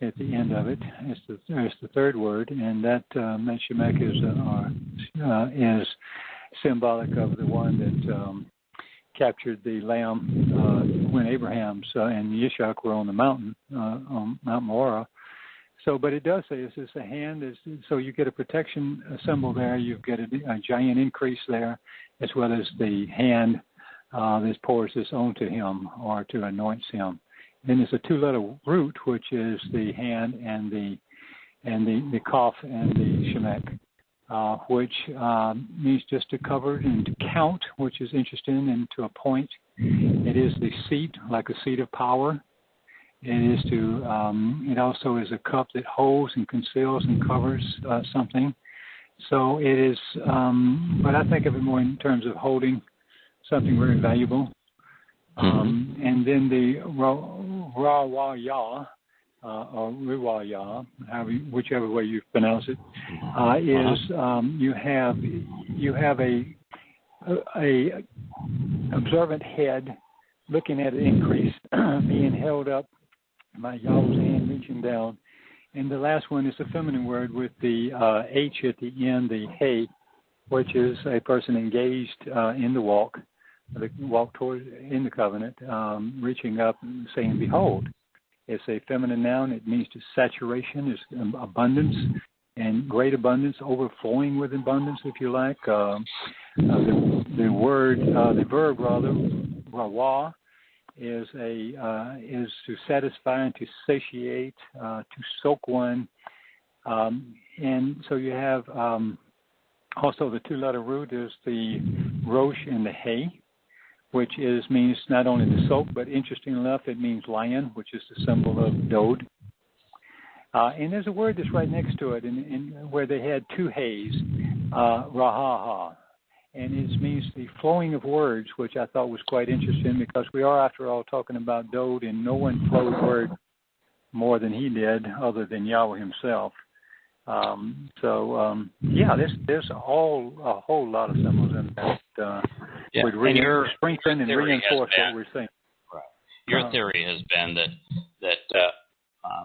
at the end of it. It's the third word, and that Shemek is symbolic of the one that captured the lamb when Abraham and Yishak were on the mountain, on Mount Moriah. So, but it does say it's just a hand. So you get a protection symbol there. You get a giant increase there, as well as the hand that pours this onto him or to anoints him. Then there's a 2-letter root, which is the hand and the kaf and the shemek, which means just to cover and to count, which is interesting, and to appoint. It is the seat, like a seat of power. It is to. It also is a cup that holds and conceals and covers something. So it is. But I think of it more in terms of holding something very valuable. And then the Rawaya, or Riwaya, whichever way you pronounce it, is you have a observant head looking at an increase being held up by Yahweh's hand reaching down. And the last one is a feminine word with the H at the end, the hey, which is a person engaged in the walk toward in the covenant, reaching up and saying, behold. It's a feminine noun. It means to saturation, is abundance, and great abundance, overflowing with abundance, if you like. The verb rather, rawa, is to satisfy and to satiate, to soak one, and so you have also the 2-letter root is the rosh and the hay, which means not only to soak, but interestingly enough, it means lion, which is the symbol of Dode. And there's a word that's right next to it, where they had 2 hays, rahaha. And it means the flowing of words, which I thought was quite interesting, because we are, after all, talking about Dode, and no one flowed word more than he did, other than Yahweh himself. There's a whole lot of symbols in that would strengthen and reinforce what we're saying. Right. Your theory has been that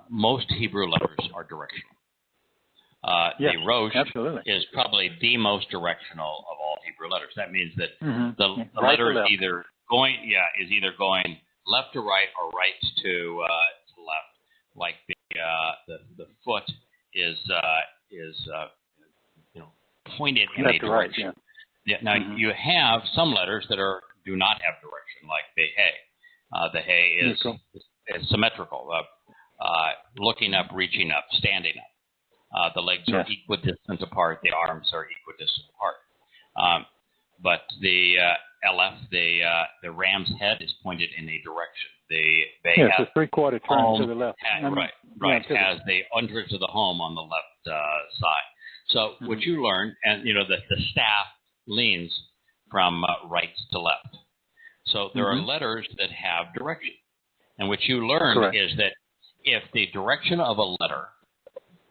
most Hebrew letters are directional. The Rosh is probably the most directional of all Hebrew letters. That means that the letter is either going left to right or right to left. Like the foot is pointed in a direction. Right, yeah. Now you have some letters that do not have direction, like the hay. The hay is symmetrical, looking up, reaching up, standing up. The legs are equidistant apart. The arms are equidistant apart. But the Aleph, the ram's head is pointed in a direction. It's a 3/4 turn to the left. Right. Has the entrance of the home on the left side. So what you learn, and the staff leans from right to left. So there are letters that have direction. And what you learn is that if the direction of a letter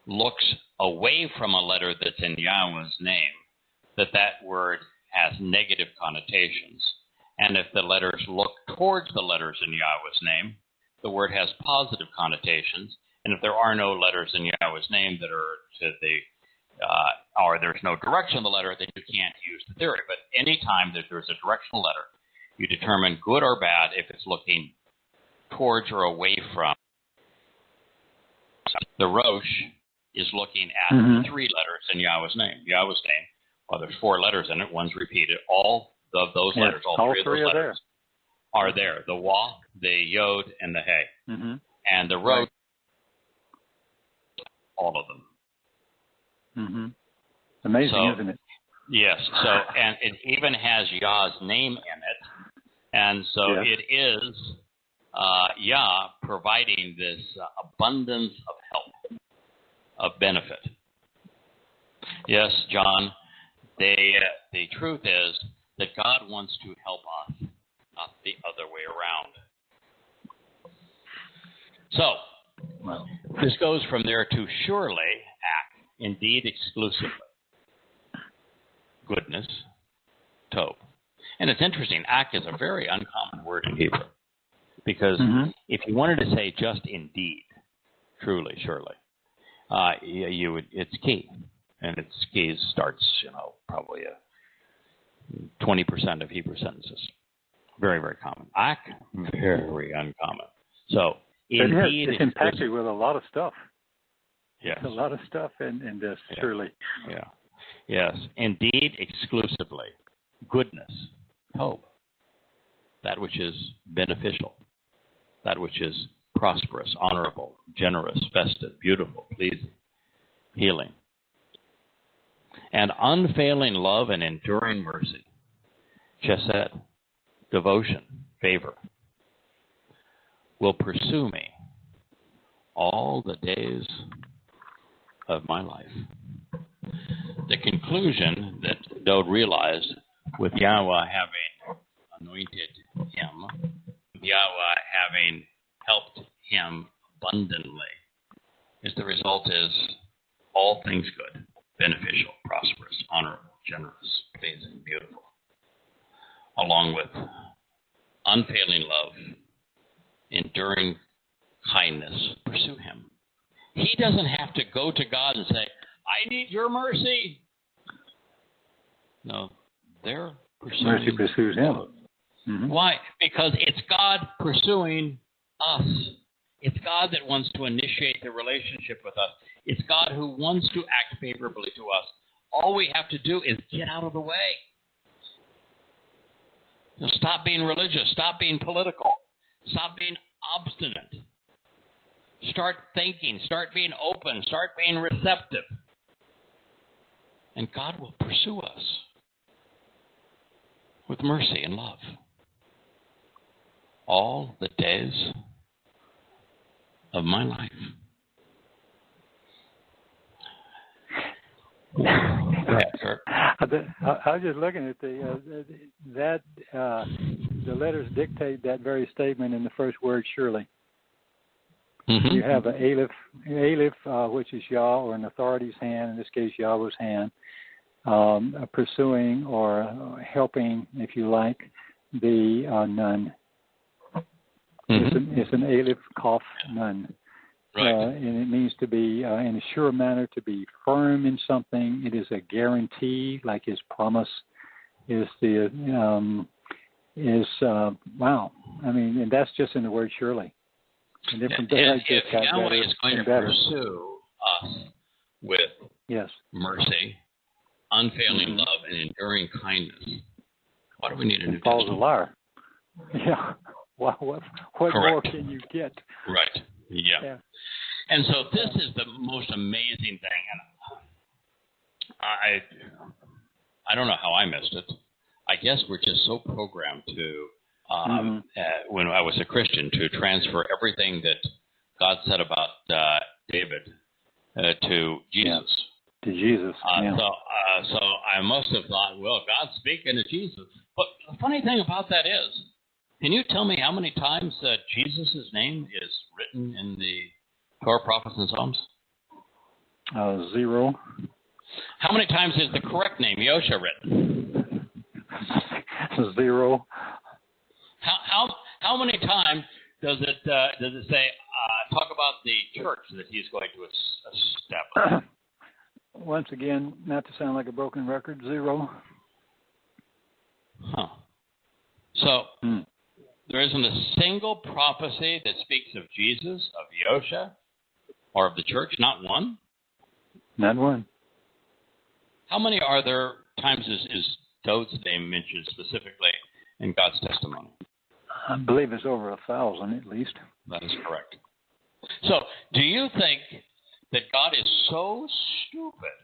looks away from a letter that's in Yahweh's name, that word has negative connotations. And if the letters look towards the letters in Yahweh's name, the word has positive connotations. And if there are no letters in Yahweh's name that are to the, or there's no direction of the letter, then you can't use the theory. But any time that there's a directional letter, you determine good or bad if it's looking towards or away from. The Rosh is looking at the 3 letters in Yahweh's name. Yahweh's name, well, there's 4 letters in it. One's repeated. All of those letters, all 3 of those letters are there. The Wa, the Yod, and the Hey. And the Rosh, all of them. Amazing, isn't it? Yes. So, and it even has Yah's name in it. And so it is Yah providing this abundance of help, of benefit. Yes, John, the truth is that God wants to help us, not the other way around. So, this goes from there to surely act, indeed exclusively. Goodness, tov. And it's interesting, ak is a very uncommon word in Hebrew. Because if you wanted to say just indeed, truly, surely, you would. It's key, and its key starts, probably 20% of Hebrew sentences. Very, very common. Ak, very uncommon. So indeed, it's impacted with a lot of stuff. Yes. a lot of stuff in this, surely. Yeah. Yes. Indeed, exclusively. Goodness, hope, that which is beneficial, that which is prosperous, honorable, generous, festive, beautiful, pleasing, healing, and unfailing love and enduring mercy, chesed, devotion, favor, will pursue me all the days of my life. The conclusion that Dowd realized with Yahweh having anointed him, Yahweh having helped him abundantly, is the result is all things good, beneficial, prosperous, honorable, generous, pleasing, beautiful, along with unfailing love, enduring kindness, pursue him. He doesn't have to go to God and say, I need your mercy. No, they're pursuing. Mercy pursues him. Mm-hmm. Why? Because it's God pursuing us. It's God that wants to initiate the relationship with us. It's God who wants to act favorably to us. All we have to do is get out of the way. Now, stop being religious. Stop being political. Stop being obstinate. Start thinking. Start being open. Start being receptive. And God will pursue us with mercy and love all the days of my life. Go ahead, Kurt. I was just looking at the letters dictate that very statement in the first word, surely. Mm-hmm. You have an aleph, which is Yah, or an authority's hand, in this case Yahweh's hand, pursuing or helping, if you like, the nun. Mm-hmm. It's an aleph, kaf, nun. Right. And it means to be, in a sure manner, to be firm in something. It is a guarantee, like his promise is wow. I mean, and that's just in the word surely. And then from there, if Yahweh is going to pursue us with mercy, unfailing love, and enduring kindness, what do we need to do? Paul's a liar. Yeah. What more can you get? Right. Yeah. And so this is the most amazing thing, and I don't know how I missed it. I guess we're just so programmed to, when I was a Christian, to transfer everything that God said about David to Jesus. To Jesus. So I must have thought, well, God's speaking to Jesus. But the funny thing about that is, can you tell me how many times Jesus' name is written in the Torah, Prophets, and Psalms? 0. How many times is the correct name, Yosha, written? 0. How many times does it say talk about the church that he's going to establish? Once again, not to sound like a broken record, 0. Huh. So there isn't a single prophecy that speaks of Jesus, of Yosha, or of the church? Not one? Not one. How many are there times is Dowd's name mentioned specifically in God's testimony? I believe it's over 1,000 at least. That is correct. So, do you think that God is so stupid,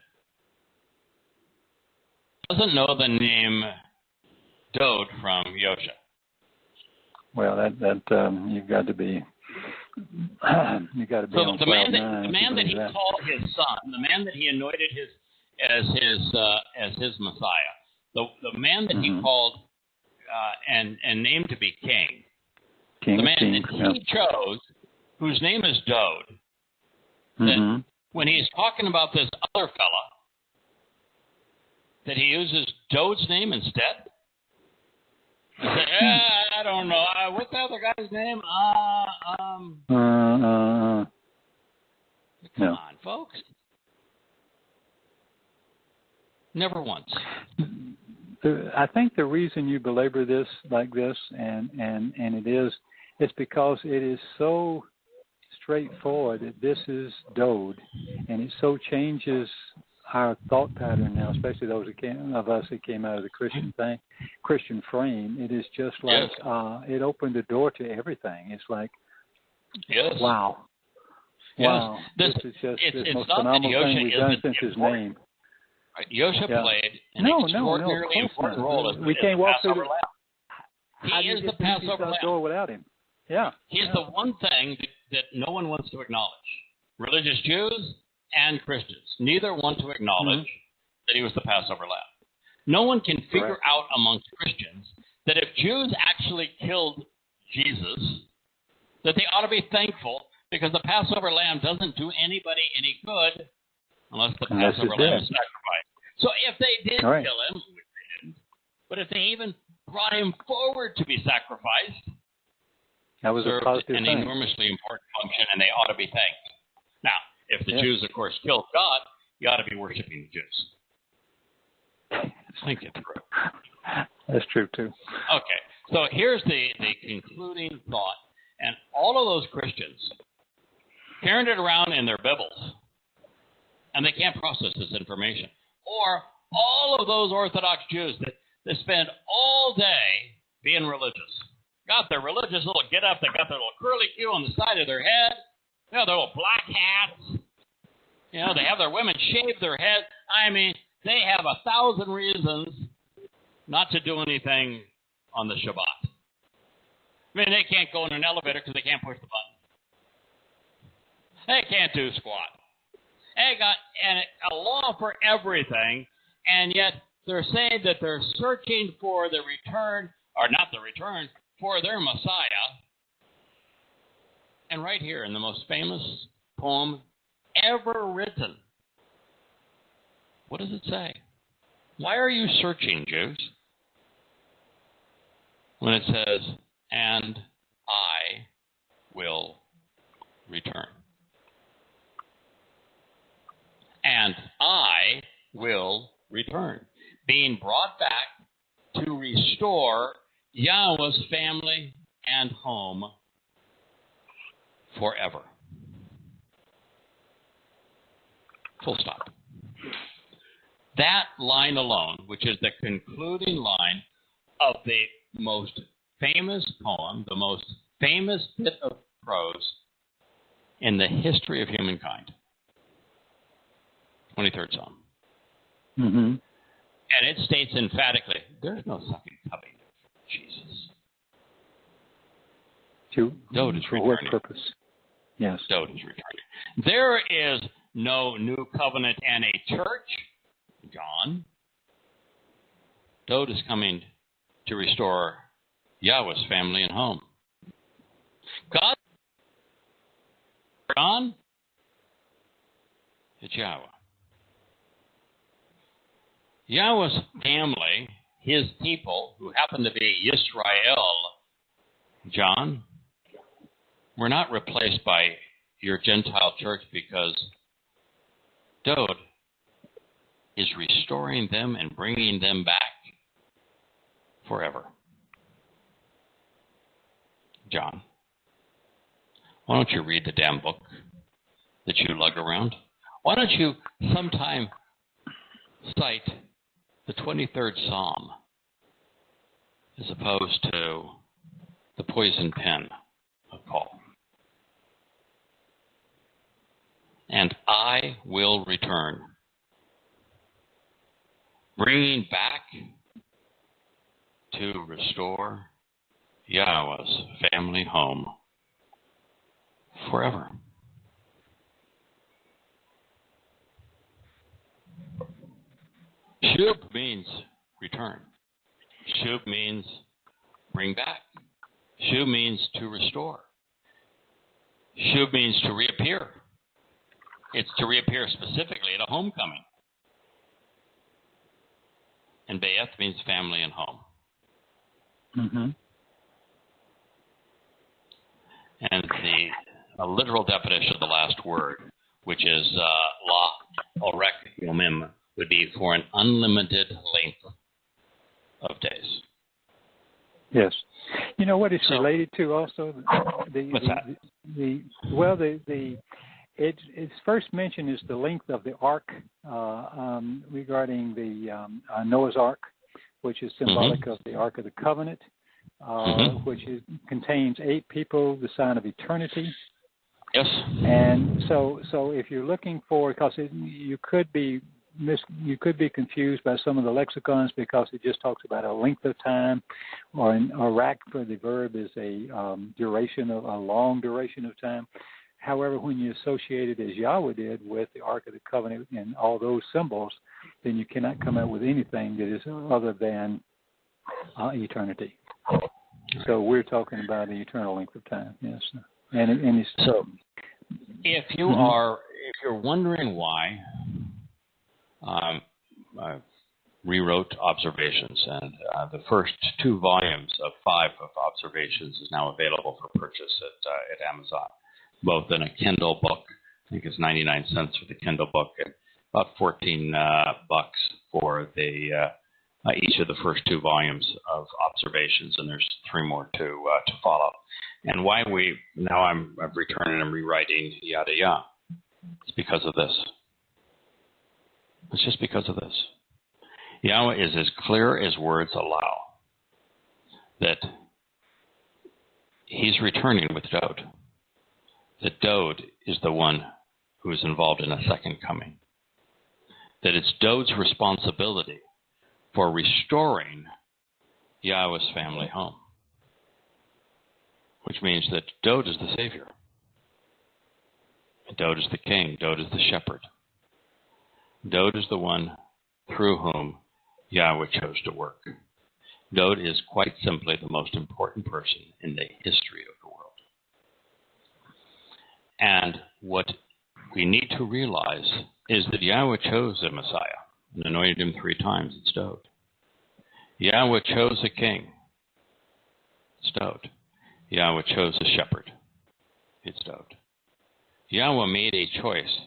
doesn't know the name Dowd from Yosha? Well, that you've got to be. So on the man that he called his son, the man that he anointed as his Messiah, the man that he called and named to be king the man that he chose, whose name is Dowd, that when he's talking about this other fella, that he uses Dowd's name instead? I say, I don't know. What's the other guy's name? Come on, folks. Never once. I think the reason you belabor this like this, and it's because it is so straightforward that this is Dode, and it so changes our thought pattern now, especially those of us that came out of the Christian frame. It is just like it opened the door to everything. It's like, wow. Yes. Wow, this is just the most phenomenal thing we've done since his name. Right. Yosha played an extraordinarily important role as we can't walk through Passover lamb. He is the Passover lamb without him. Yeah, he's the one thing that no one wants to acknowledge. Religious Jews and Christians neither want to acknowledge that he was the Passover lamb. No one can figure out amongst Christians that if Jews actually killed Jesus, that they ought to be thankful, because the Passover lamb doesn't do anybody any good unless the Passover lamb is sacrificed. So if they did kill him, which they didn't, but if they even brought him forward to be sacrificed, that was a positive an thing. Enormously important function, and they ought to be thanked. Now, if the Jews, of course, killed God, you ought to be worshiping the Jews. Think it through. That's true, too. Okay, so here's the concluding thought. And all of those Christians carrying it around in their Bibles, and they can't process this information. Or all of those Orthodox Jews that spend all day being religious. Got their religious little get-up, they got their little curly Q on the side of their head, their little black hats. They have their women shave their heads. I mean, they have 1,000 reasons not to do anything on the Shabbat. I mean, they can't go in an elevator because they can't push the button. They can't do squat. They got a law for everything, and yet they're saying that they're searching for the return, or not the return, for their Messiah. And right here in the most famous poem ever written, what does it say? Why are you searching, Jews? When it says, and I will return. And I will return. Being brought back to restore Yahweh's family and home forever. Full stop. That line alone, which is the concluding line of the most famous poem, the most famous bit of prose in the history of humankind. 23rd Psalm. Mm-hmm. And it states emphatically, there is no second coming of Jesus. Dode is for returning. what purpose? Yes. Dode is returning. There is no new covenant and a church, John. Dode is coming to restore Yahweh's family and home. God, John, it's Yahweh. Yahweh's family, his people, who happen to be Yisrael, John, were not replaced by your Gentile church, because Dode is restoring them and bringing them back forever. John, why don't you read the damn book that you lug around? Why don't you sometime cite the 23rd Psalm as opposed to the poison pen of Paul? And I will return, bringing back to restore Yahweh's family home forever. Shub means return. Shub means bring back. Shub means to restore. Shub means to reappear. It's to reappear specifically at a homecoming. And Be'eth means family and home. Mm-hmm. And the literal definition of the last word, which is la orek yomim, would be for an unlimited length of days. Yes. You know what it's related to also? What's that? Its first mention is the length of the ark regarding the Noah's Ark, which is symbolic of the Ark of the Covenant, which contains 8 people, the sign of eternity. Yes. And so if you're looking for, because you could be confused by some of the lexicons because it just talks about a length of time, or an arak for the verb is a duration of a long duration of time. However, when you associate it as Yahweh did with the Ark of the Covenant and all those symbols, then you cannot come up with anything that is other than eternity. So we're talking about the eternal length of time, yes. And it's, so if you're wondering why I rewrote Observations, and the first 2 volumes of 5 of Observations is now available for purchase at Amazon, both in a Kindle book. I think it's 99 cents for the Kindle book, and about $14 for the each of the first 2 volumes of Observations, and there's 3 more to follow. And why I'm returning and rewriting Yada Yah, it's because of this. It's just because of this. Yahweh is as clear as words allow that he's returning with Dode. That Dode is the one who is involved in a second coming. That it's Dode's responsibility for restoring Yahweh's family home. Which means that Dode is the Savior. Dode is the King. Dode is the Shepherd. Dode is the one through whom Yahweh chose to work. Dode is quite simply the most important person in the history of the world. And what we need to realize is that Yahweh chose a Messiah and anointed him 3 times. It's Dode. Yahweh chose a king. It's Dode. Yahweh chose a shepherd. It's Dode. Yahweh made a choice,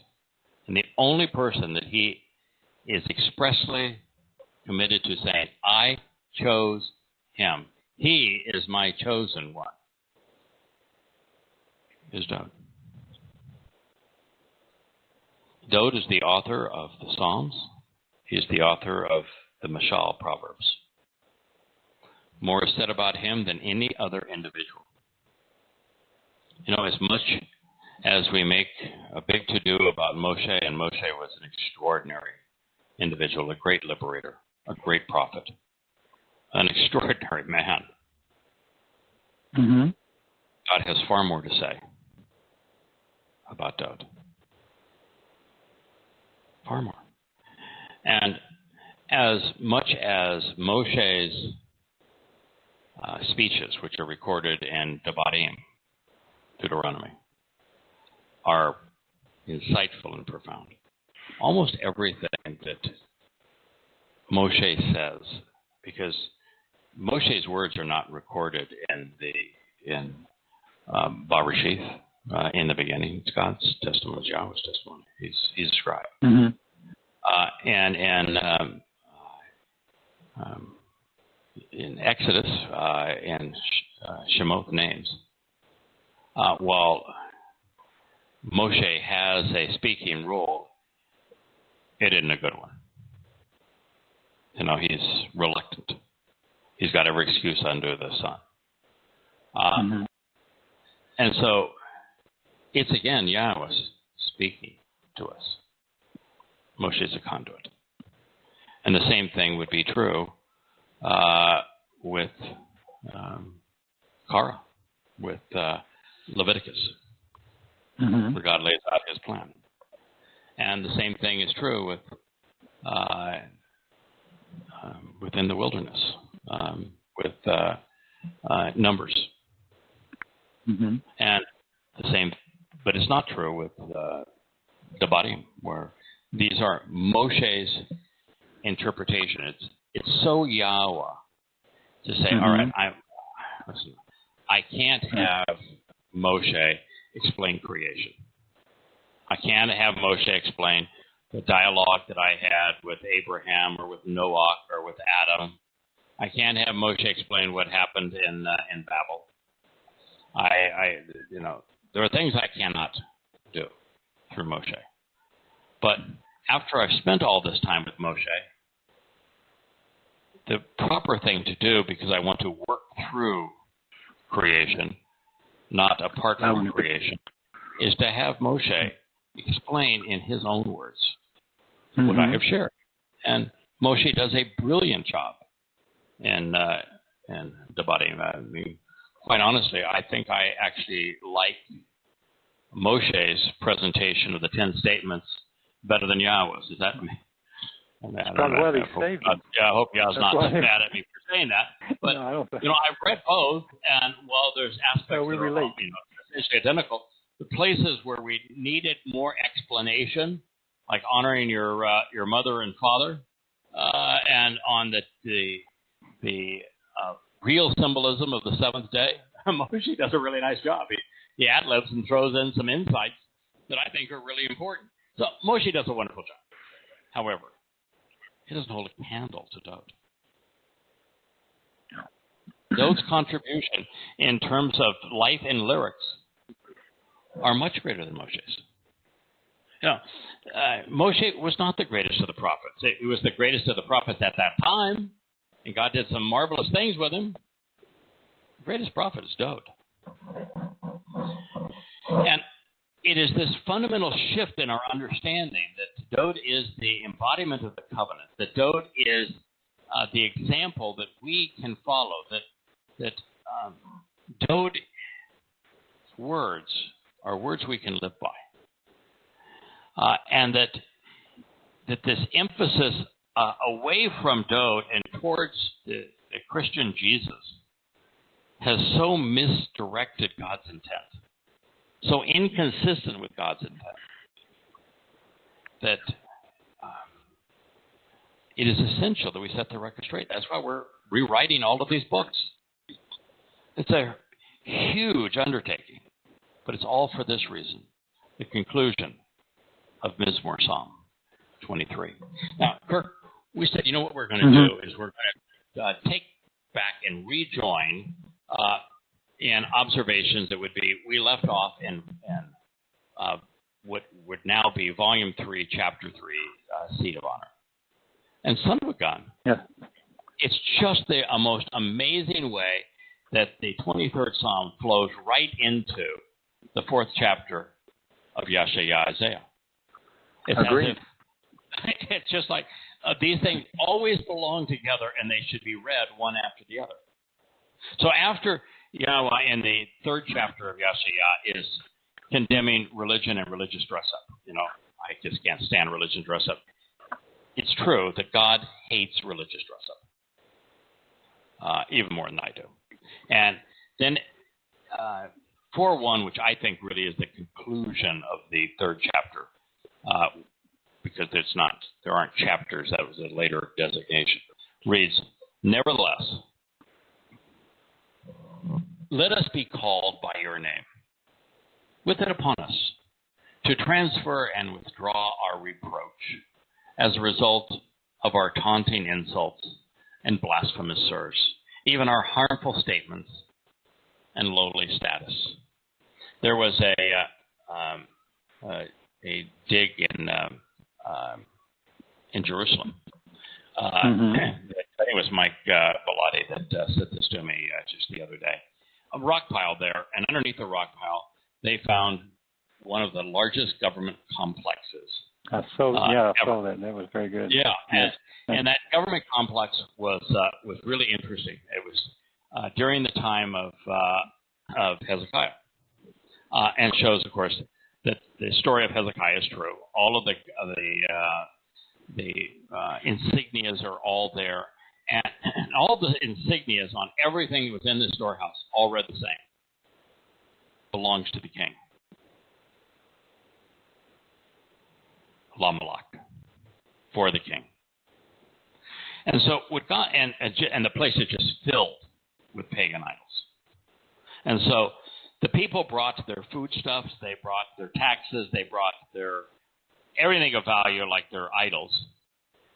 and the only person that he is expressly committed to saying, I chose him. He is my chosen one, is Dode. Dode is the author of the Psalms. He is the author of the Mashal Proverbs. More is said about him than any other individual. You know, as much as we make a big to-do about Moshe, and Moshe was an extraordinary individual, a great liberator, a great prophet, an extraordinary man. God has far more to say about Dode. Far more. And as much as Moshe's speeches, which are recorded in Devarim, Deuteronomy, are insightful and profound. Almost everything that Moshe says, because Moshe's words are not recorded in Bereshith, in the beginning. It's God's testimony, Yahweh's testimony. He's a scribe. In Exodus and Shemot names, while Moshe has a speaking role, it isn't a good one. You know, he's reluctant. He's got every excuse under the sun. And so it's again Yahweh speaking to us. Moshe is a conduit. And the same thing would be true with Korah, with Leviticus, where God lays out his plan. And the same thing is true with within the wilderness, with Numbers. And the same, but it's not true with Devarim, where these are Moshe's interpretation. It's so Yahweh to say, all right, I can't have Moshe explain creation. I can't have Moshe explain the dialogue that I had with Abraham or with Noah or with Adam I can't have Moshe explain what happened in Babel. There are things I cannot do through Moshe. But after I've spent all this time with Moshe, the proper thing to do, because I want to work through creation, not apart from creation, is to have Moshe explain in his own words what I have shared. And Moshe does a brilliant job in debating that. I mean, quite honestly, I think I actually like Moshe's presentation of the 10 statements better than Yahweh's. Is that me? I hope Yah's not mad at me for saying that. But, no, I've read both, and while there's aspects that are essentially identical, the places where we needed more explanation, like honoring your mother and father, and on the real symbolism of the seventh day, Moshe does a really nice job. He ad-libs and throws in some insights that I think are really important. So Moshe does a wonderful job. However, he doesn't hold a candle to Dowd. Dowd's contribution in terms of life and lyrics are much greater than Moshe's. Moshe was not the greatest of the prophets. He was the greatest of the prophets at that time, and God did some marvelous things with him. The greatest prophet is Dowd. And it is this fundamental shift in our understanding that Dowd is the embodiment of the covenant, that Dowd is the example that we can follow, that Dowd's words are words we can live by. And that this emphasis away from Dowd and towards the Christian Jesus has so misdirected God's intent, so inconsistent with God's intent, that it is essential that we set the record straight. That's why we're rewriting all of these books. It's a huge undertaking, but it's all for this reason, the conclusion of Mizmor Psalm 23. Now, Kirk, we said, what we're going to do is we're going to take back and rejoin in observations that would be, we left off in what would now be Volume 3, Chapter 3, Seat of Honor. And son of a gun, it's just a most amazing way that the 23rd Psalm flows right into the 4th chapter of Yashayahu Isaiah. It's Agreed. as if it's just like these things always belong together, and they should be read one after the other. So after Yahowah in the 3rd chapter of Yashayahu is condemning religion and religious dress-up. I just can't stand religion dress-up. It's true that God hates religious dress-up, even more than I do. And then 4:1, which I think really is the conclusion of the 3rd chapter, because there aren't chapters, that was a later designation, reads, "Nevertheless, let us be called by your name, with it upon us, to transfer and withdraw our reproach as a result of our taunting insults and blasphemous slurs, even our harmful statements and lowly status." There was a dig in Jerusalem. I think it was Mike Bellotti that said this to me just the other day. A rock pile there, and underneath the rock pile, they found one of the largest government complexes. I saw that. That was very good. Yeah, and that government complex was really interesting. It was during the time of Hezekiah, and shows, of course, that the story of Hezekiah is true. All of the insignias are all there, and all the insignias on everything within the storehouse, all read the same. Belongs to the king. Lamalak, for the king. And so what God and the place is just filled with pagan idols. And so the people brought their foodstuffs, they brought their taxes, they brought their everything of value, like their idols,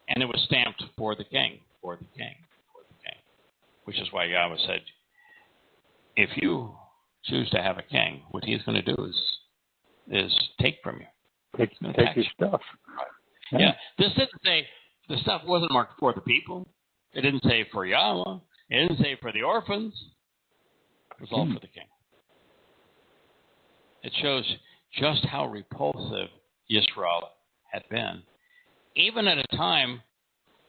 and it was stamped for the king, for the king, for the king. which is why Yahweh said, if you choose to have a king, what he's going to do is take from you. Take your stuff. Yeah. This didn't say the stuff wasn't marked for the people. It didn't say for Yahweh. It didn't say for the orphans. It was all for the king. It shows just how repulsive Israel had been, even at a time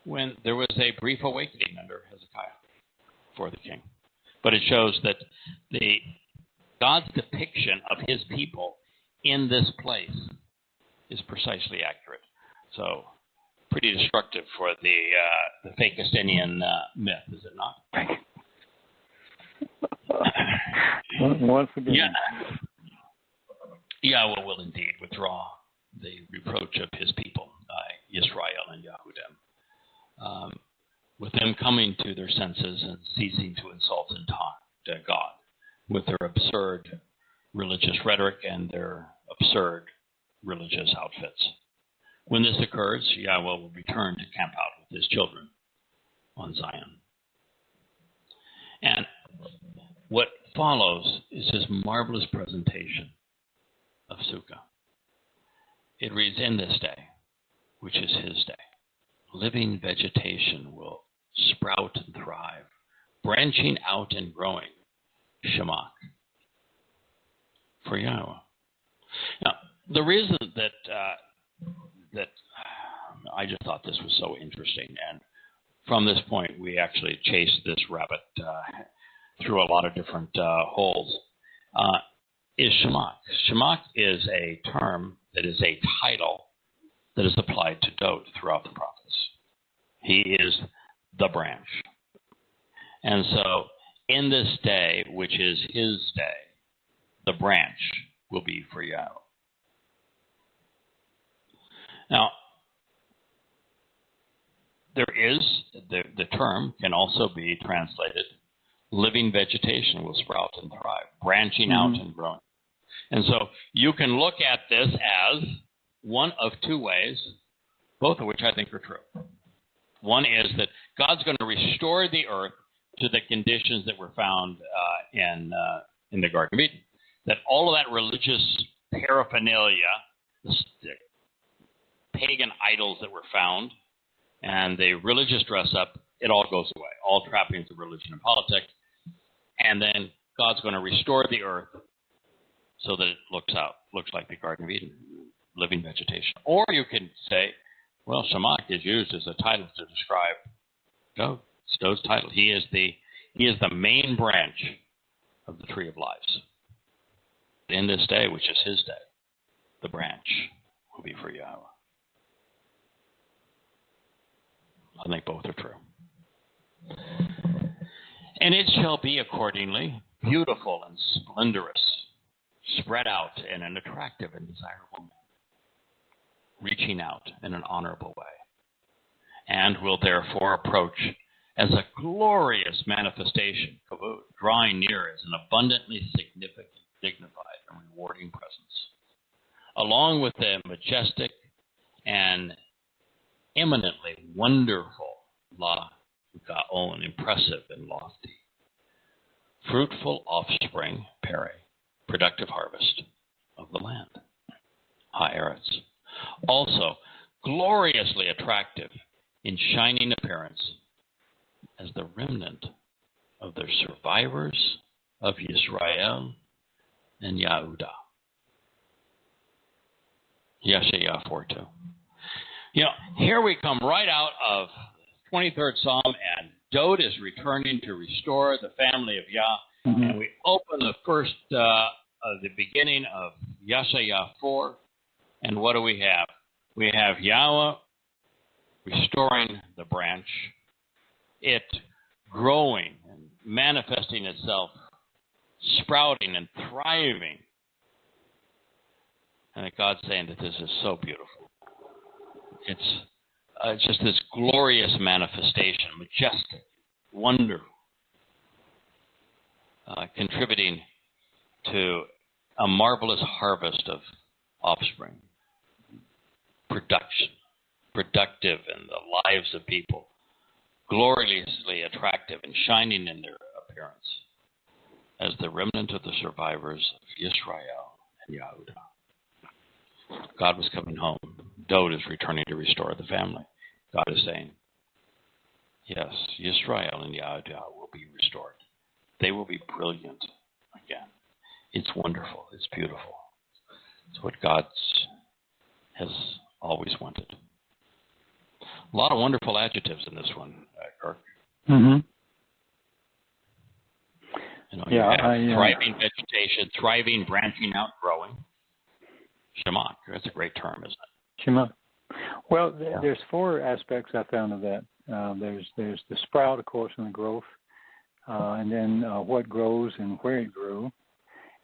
when there was a brief awakening under Hezekiah for the king. But it shows that God's depiction of his people in this place is precisely accurate. So, pretty destructive for the fake Justinian myth, is it not? Once again. Yahweh will indeed withdraw the reproach of his people, Israel and Yehudim, with them coming to their senses and ceasing to insult and taunt God with their absurd religious rhetoric and their absurd religious outfits. When this occurs, Yahweh will return to camp out with his children on Zion. And what follows is his marvelous presentation of Sukkah. It reads, in this day, which is his day, living vegetation will sprout and thrive, branching out and growing, Shemach, for Yahweh. Now, the reason that I just thought this was so interesting, and from this point we actually chased this rabbit through a lot of different holes, is Shemach. Shemach is a term that is a title that is applied to Dod throughout the prophets. He is the branch. And so, in this day, which is his day, the branch will be for Yahweh. Now, there is, the term can also be translated, living vegetation will sprout and thrive, branching out and growing. And so you can look at this as one of two ways, both of which I think are true. One is that God's going to restore the earth to the conditions that were found in the Garden of Eden. That all of that religious paraphernalia, the pagan idols that were found, and the religious dress-up, it all goes away. All trappings of religion and politics. And then God's going to restore the earth so that it looks like the Garden of Eden, living vegetation. Or you can say, well, Shemach is used as a title to describe Dod. It's Dod's title. He is the main branch of the tree of lives. In this day, which is his day, the branch will be for Yahweh. I think both are true. And it shall be accordingly beautiful and splendorous, spread out in an attractive and desirable manner, reaching out in an honorable way, and will therefore approach as a glorious manifestation, kavod, drawing near as an abundantly significant, dignified, and rewarding presence, along with the majestic and eminently wonderful La Gaon, impressive and lofty, fruitful offspring, Pere, productive harvest of the land, Haaretz, also gloriously attractive in shining appearance as the remnant of the survivors of Yisrael and Yehudah. Yeshayah 4:2. Here we come right out of 23rd Psalm, and Dod is returning to restore the family of Yah. Mm-hmm. And we open the first, the beginning of Yeshayah 4, and what do we have? We have Yahweh restoring the branch, it growing and manifesting itself, sprouting and thriving. And that God's saying that this is so beautiful. It's just this glorious manifestation, majestic, wonderful, contributing to a marvelous harvest of offspring, production, productive in the lives of people, gloriously attractive and shining in their appearance as the remnant of the survivors of Yisrael and Yahowah. God was coming home. Dod is returning to restore the family. God is saying, yes, Yisrael and Yahowah will be restored. They will be brilliant again. It's wonderful. It's beautiful. It's what God has always wanted. A lot of wonderful adjectives in this one, Kirk. Mm-hmm. You know, you have thriving vegetation, thriving, branching out, growing. Shemak, that's a great term, isn't it? Shemak. Well, there's 4 aspects I found of that. There's the sprout, of course, and the growth, and then what grows and where it grew.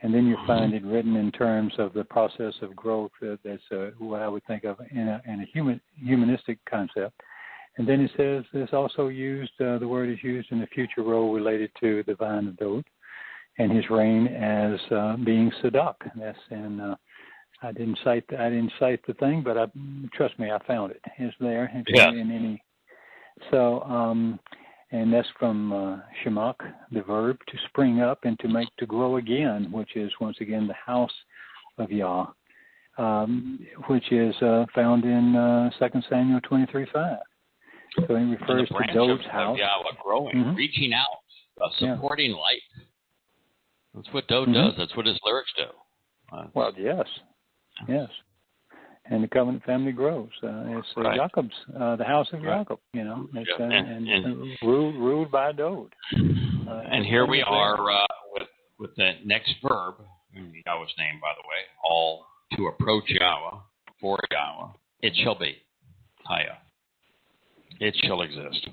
And then you find it written in terms of the process of growth. That's what I would think of in a humanistic concept. And then it says it's also used, the word is used in the future role related to the vine of Dod and his reign as being Sadak. That's in, I didn't cite the thing, but trust me, I found it. It's there. In any. So, and that's from shemak, the verb, to spring up and to grow again, which is once again the house of Yah, which is found in 2 Samuel 23:5. So he refers to Dod's house. Yahweh growing, reaching out, supporting life. That's what Dod does. That's what his lyrics do. Well, yes. And the covenant family grows. It's Jacob's, the house of Jacob, you know, and ruled by Dod. And here we are with the next verb, Yahweh's name, by the way, all to approach Yahweh, for Yahweh. It shall be. Haya. It shall exist.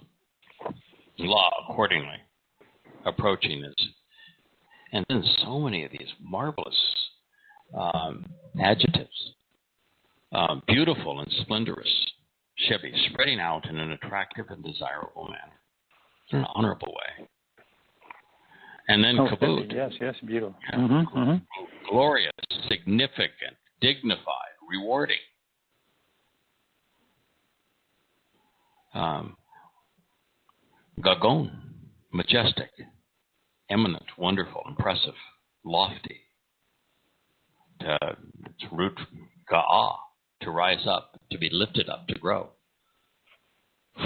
Law accordingly. Approaching this. And then so many of these marvelous adjectives. Beautiful and splendorous, Shebi, spreading out in an attractive and desirable manner, in an honorable way. And then kabod. Yes, beautiful. Glorious, significant, dignified, rewarding. Gagon, majestic, eminent, wonderful, impressive, lofty. Its root, ga'ah, to rise up, to be lifted up, to grow.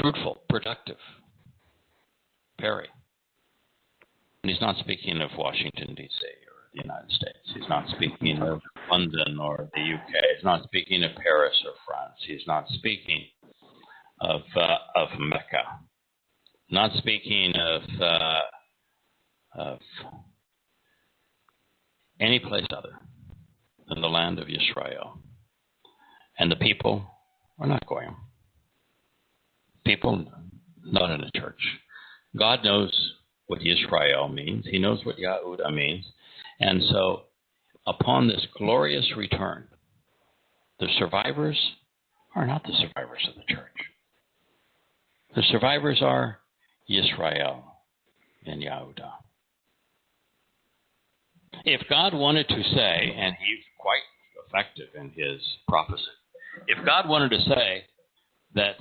Fruitful, productive. Perry. And he's not speaking of Washington, D.C. or the United States. He's not speaking of London or the UK. He's not speaking of Paris or France. He's not speaking of Mecca. Not speaking of any place other than the land of Yisrael. And the people are not goyim. People not in a church. God knows what Yisrael means. He knows what Yahowah means. And so upon this glorious return, the survivors are not the survivors of the church. The survivors are Yisrael and Yahowah. If God wanted to say, and he's quite effective in his prophecy, if God wanted to say that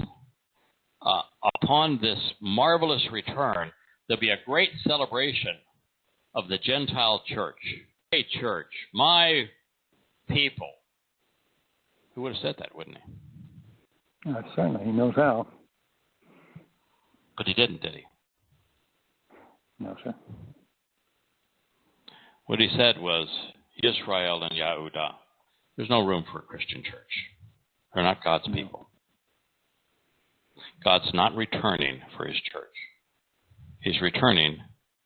upon this marvelous return, there'll be a great celebration of the Gentile church, a church, my people, he would have said that, wouldn't he? Certainly, he knows how. But he didn't, did he? No, sir. What he said was, Yisrael and Yahowah, there's no room for a Christian church. They're not God's people. God's not returning for his church. He's returning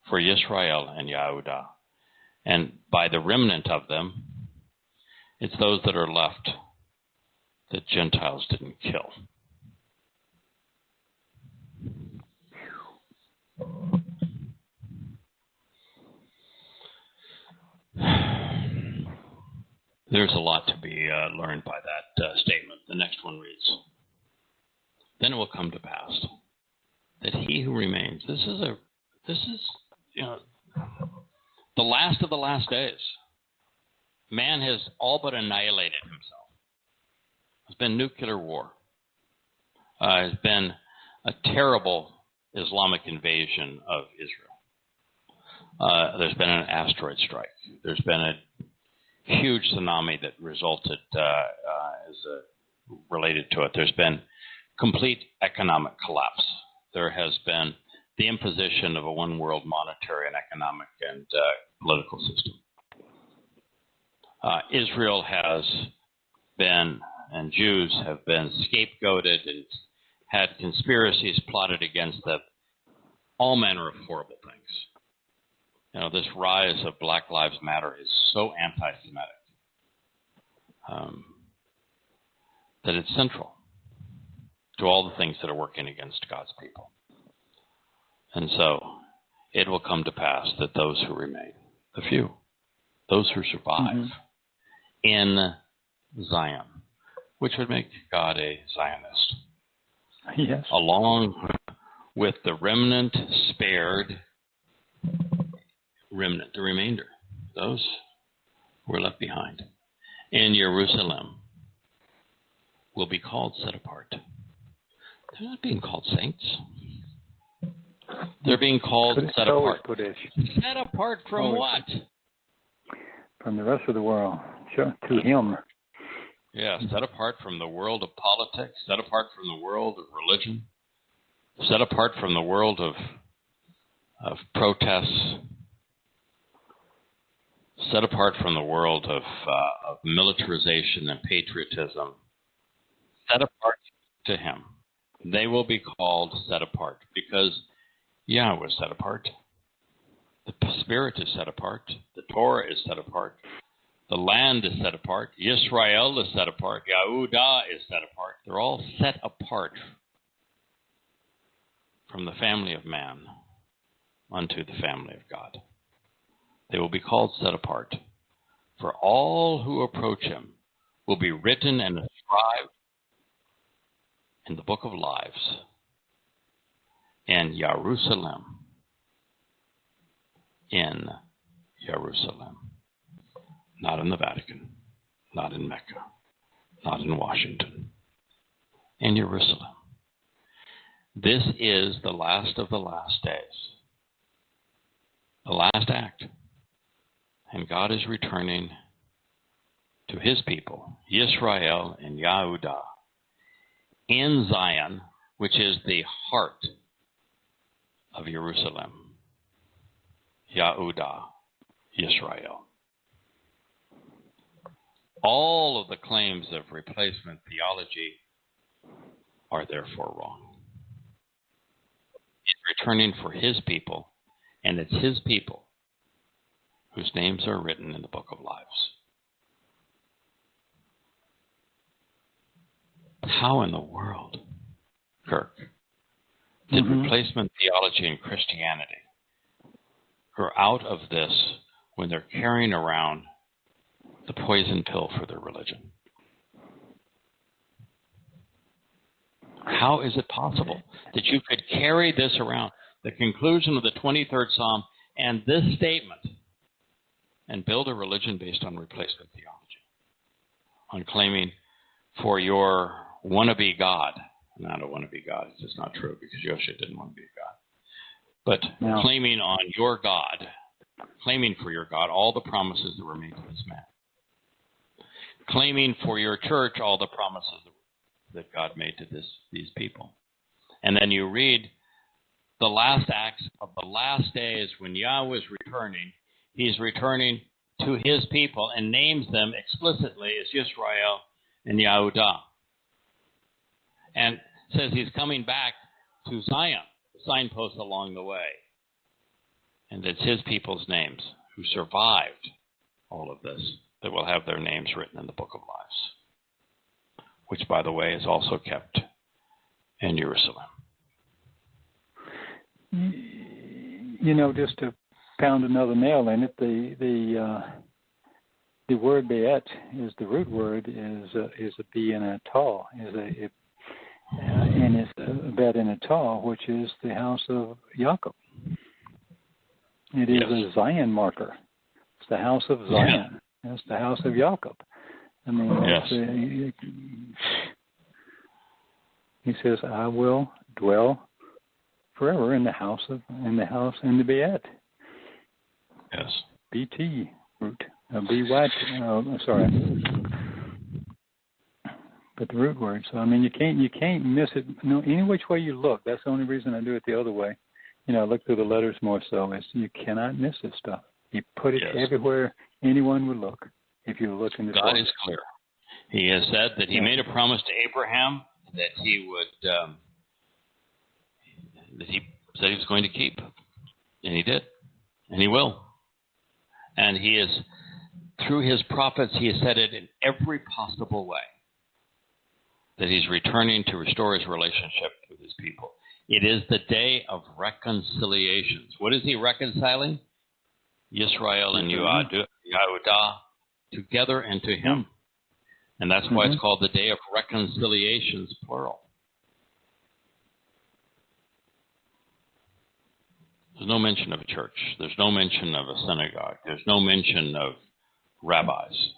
for Yisrael and Yahowah. And by the remnant of them, it's those that are left that Gentiles didn't kill. There's a lot to be learned by that statement. The next one reads, then it will come to pass that he who remains, this is the last of the last days. Man has all but annihilated himself. There's been nuclear war. There's been a terrible Islamic invasion of Israel. There's been an asteroid strike. There's been a huge tsunami that resulted related to it. There's been complete economic collapse. There has been the imposition of a one world monetary and economic and political system. Israel has been, and Jews have been scapegoated and had conspiracies plotted against them, all manner of horrible things. You know, this rise of Black Lives Matter is so anti-Semitic that it's central to all the things that are working against God's people. And so it will come to pass that those who remain, the few, those who survive in Zion, which would make God a Zionist, yes, along with the remnant spared, remnant, the remainder, those who were left behind in Jerusalem, will be called set apart. They're not being called saints. They're being called set apart. Set apart from what? From the rest of the world, to Him. Yeah, set apart from the world of politics, set apart from the world of religion, set apart from the world of protests, set apart from the world of militarization and patriotism, set apart to Him. They will be called set apart because Yahweh was set apart. The Spirit is set apart. The Torah is set apart. The land is set apart. Yisrael is set apart. Yahowah is set apart. They're all set apart from the family of man unto the family of God. They will be called set apart. For all who approach Him will be written and inscribed in the book of lives in Jerusalem. In Jerusalem. Not in the Vatican, not in Mecca, not in Washington, in Jerusalem. This is the last of the last days, the last act. And God is returning to His people, Yisrael and Yahowah, in Zion, which is the heart of Jerusalem. Yahowah, Yisrael. All of the claims of replacement theology are therefore wrong. He's returning for His people, and it's His people whose names are written in the book of lives. How in the world, Kirk, did replacement theology and Christianity grow out of this when they're carrying around the poison pill for their religion? How is it possible that you could carry this around, the conclusion of the 23rd Psalm and this statement, and build a religion based on replacement theology, on claiming for your wannabe God? Not a wannabe God, it's just not true, because Yosha didn't want to be a God. But claiming on your God, claiming for your God all the promises that were made to this man. Claiming for your church all the promises that God made to these people. And then you read the last acts of the last days when Yahweh is returning. He's returning to His people and names them explicitly as Yisrael and Yahowah. And says He's coming back to Zion, the signpost along the way. And it's His people's names who survived all of this that will have their names written in the book of lives, which, by the way, is also kept in Jerusalem. You know, just to pound another nail in it, the word be'et is the root word is a be and a tall, and it's a bet and a tall, which is the house of Jacob. It is a Zion marker. It's the house of Zion. Yeah. It's the house of Jacob. I mean, He says, I will dwell forever in the house in the Beat. Yes. BT root. BY. Sorry. But the root word. So I mean, you can't miss it. No, any which way you look. That's the only reason I do it the other way. I look through the letters more so. Is you cannot miss this stuff. You put it everywhere anyone would look. If you look in the God is clear. He has said that he made a promise to Abraham that he would, that he said he was going to keep. And he did. And he will. And he is, through his prophets, he has said it in every possible way, that he's returning to restore his relationship with his people. It is the day of reconciliations. What is he reconciling? Yisrael and Yahowah together into him. And that's why it's called the day of reconciliations, plural. There's no mention of a church. There's no mention of a synagogue. There's no mention of rabbis.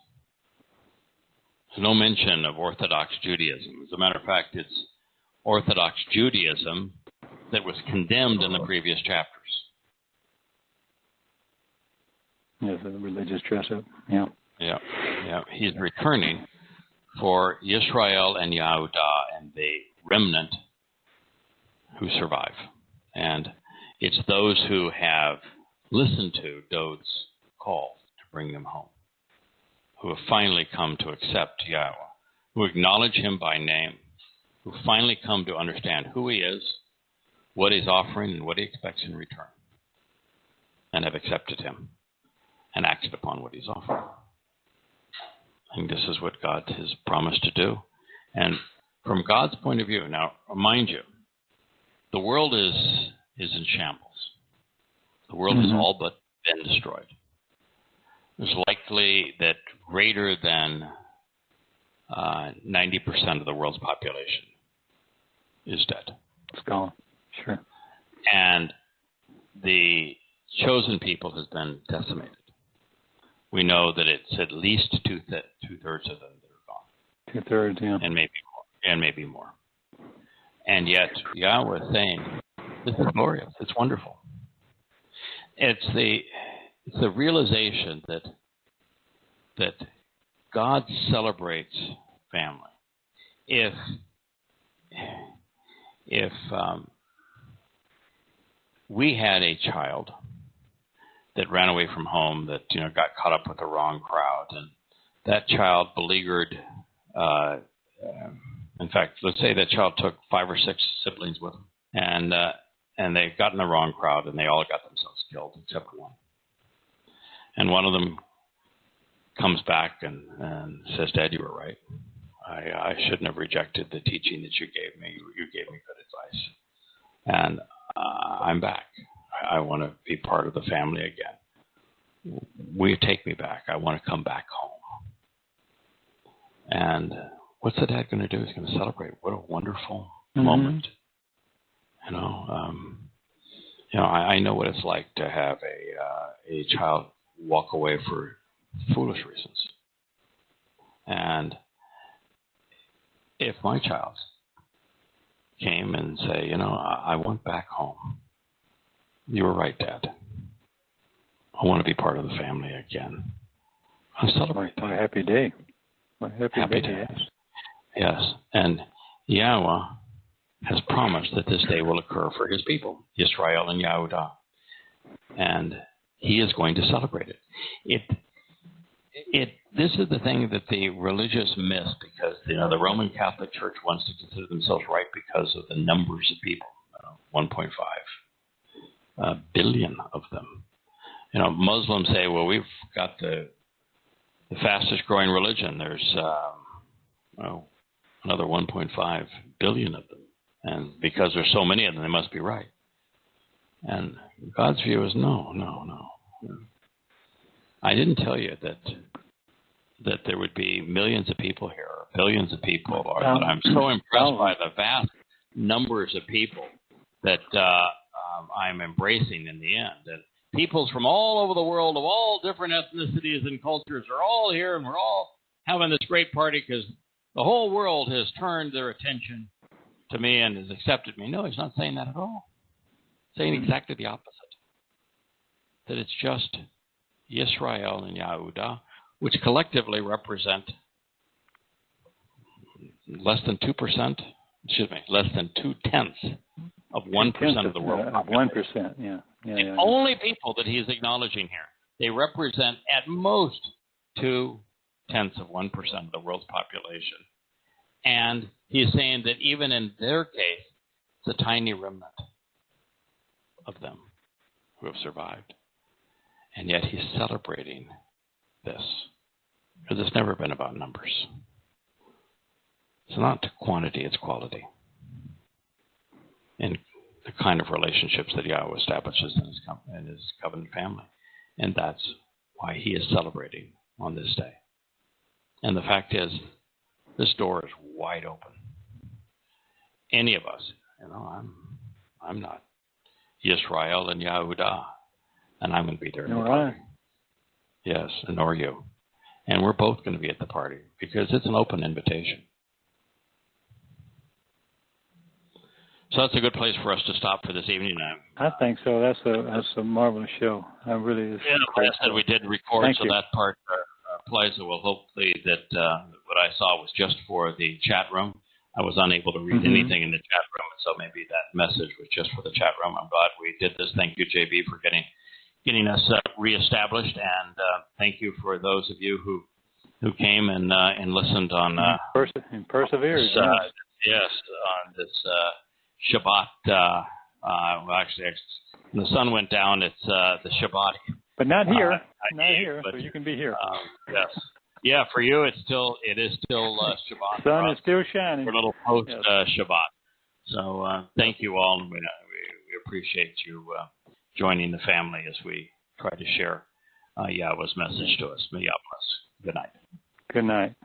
There's no mention of Orthodox Judaism. As a matter of fact, it's Orthodox Judaism that was condemned in the previous chapters. Yes, the religious dress-up. Yeah. He's returning for Yisrael and Yahowah and the remnant who survive. And it's those who have listened to Dod's call to bring them home, who have finally come to accept Yahowah, who acknowledge him by name, who finally come to understand who he is, what he's offering, and what he expects in return, and have accepted him and acted upon what he's offering. I think this is what God has promised to do. And from God's point of view, now, mind you, the world is in shambles. The world has all but been destroyed. It's likely that greater than 90% of the world's population is dead. It's gone. Sure. And the chosen people has been decimated. We know that it's at least two-thirds of them that are gone. Two-thirds, yeah. And maybe more. And yet, Yahweh is saying, this is glorious. It's wonderful. It's the realization that God celebrates family. If we had a child that ran away from home, that got caught up with the wrong crowd, and that child beleaguered. In fact, let's say that child took 5 or 6 siblings with him, and they got in the wrong crowd, and they all got themselves killed except one. And one of them comes back and says, "Dad, you were right. I shouldn't have rejected the teaching that you gave me. You gave me good advice, and I'm back. I want to be part of the family again. Will you take me back? I want to come back home." And what's the dad going to do? He's going to celebrate. What a wonderful moment. I know what it's like to have a child walk away for foolish reasons. And if my child came and say, I want back home. You were right, Dad. I want to be part of the family again. I celebrate that. What a happy day. What a happy day. Yes. And Yahweh has promised that this day will occur for his people, Yisrael and Yahowah. And he is going to celebrate it. This is the thing that the religious miss, because the Roman Catholic Church wants to consider themselves right because of the numbers of people, 1.5 billion of them. Muslims say, well, we've got the fastest growing religion. There's another 1.5 billion of them. And because there's so many of them, they must be right. And God's view is no. I didn't tell you that there would be millions of people here, or billions of people, or that I'm so impressed by the vast numbers of people that I'm embracing in the end. And peoples from all over the world, of all different ethnicities and cultures, are all here, and we're all having this great party because the whole world has turned their attention to me and has accepted me. No, he's not saying that at all. saying exactly the opposite. That it's just Yisrael and Yehudah, which collectively represent less than 2%, less than 2/10 of 1% of the world population. 1%, yeah. The only people that he's acknowledging here, they represent at most 2/10 of 1% of the world's population. And he's saying that even in their case, it's a tiny remnant of them who have survived. And yet he's celebrating this, because it's never been about numbers. It's not quantity, it's quality. And the kind of relationships that Yahweh establishes in his covenant family. And that's why he is celebrating on this day. And the fact is, this door is wide open. Any of us, I'm not Yisrael and Yehudah, and I'm going to be there. Nor I. Yes, and nor you. And we're both going to be at the party because it's an open invitation. So that's a good place for us to stop for this evening. I think so. That's a marvelous show. I really is. Yeah, like I said, we did record, Thank so you. that part plays. So we'll hopefully that what I saw was just for the chat room. I was unable to read anything in the chat room, so maybe that message was just for the chat room. I'm glad we did this. Thank you, JB, for getting us reestablished, and thank you for those of you who came and listened on and persevered. Yes, on this Shabbat. Well, actually, when the sun went down, it's the Shabbat. But not here. Not Eve, here. but, so you can be here. Yes. Yeah, for you, it is still Shabbat. Sun is still shining. For a little post Shabbat. So thank you all, and we appreciate you joining the family as we try to share Yahweh's message to us. May Yah bless. Good night. Good night.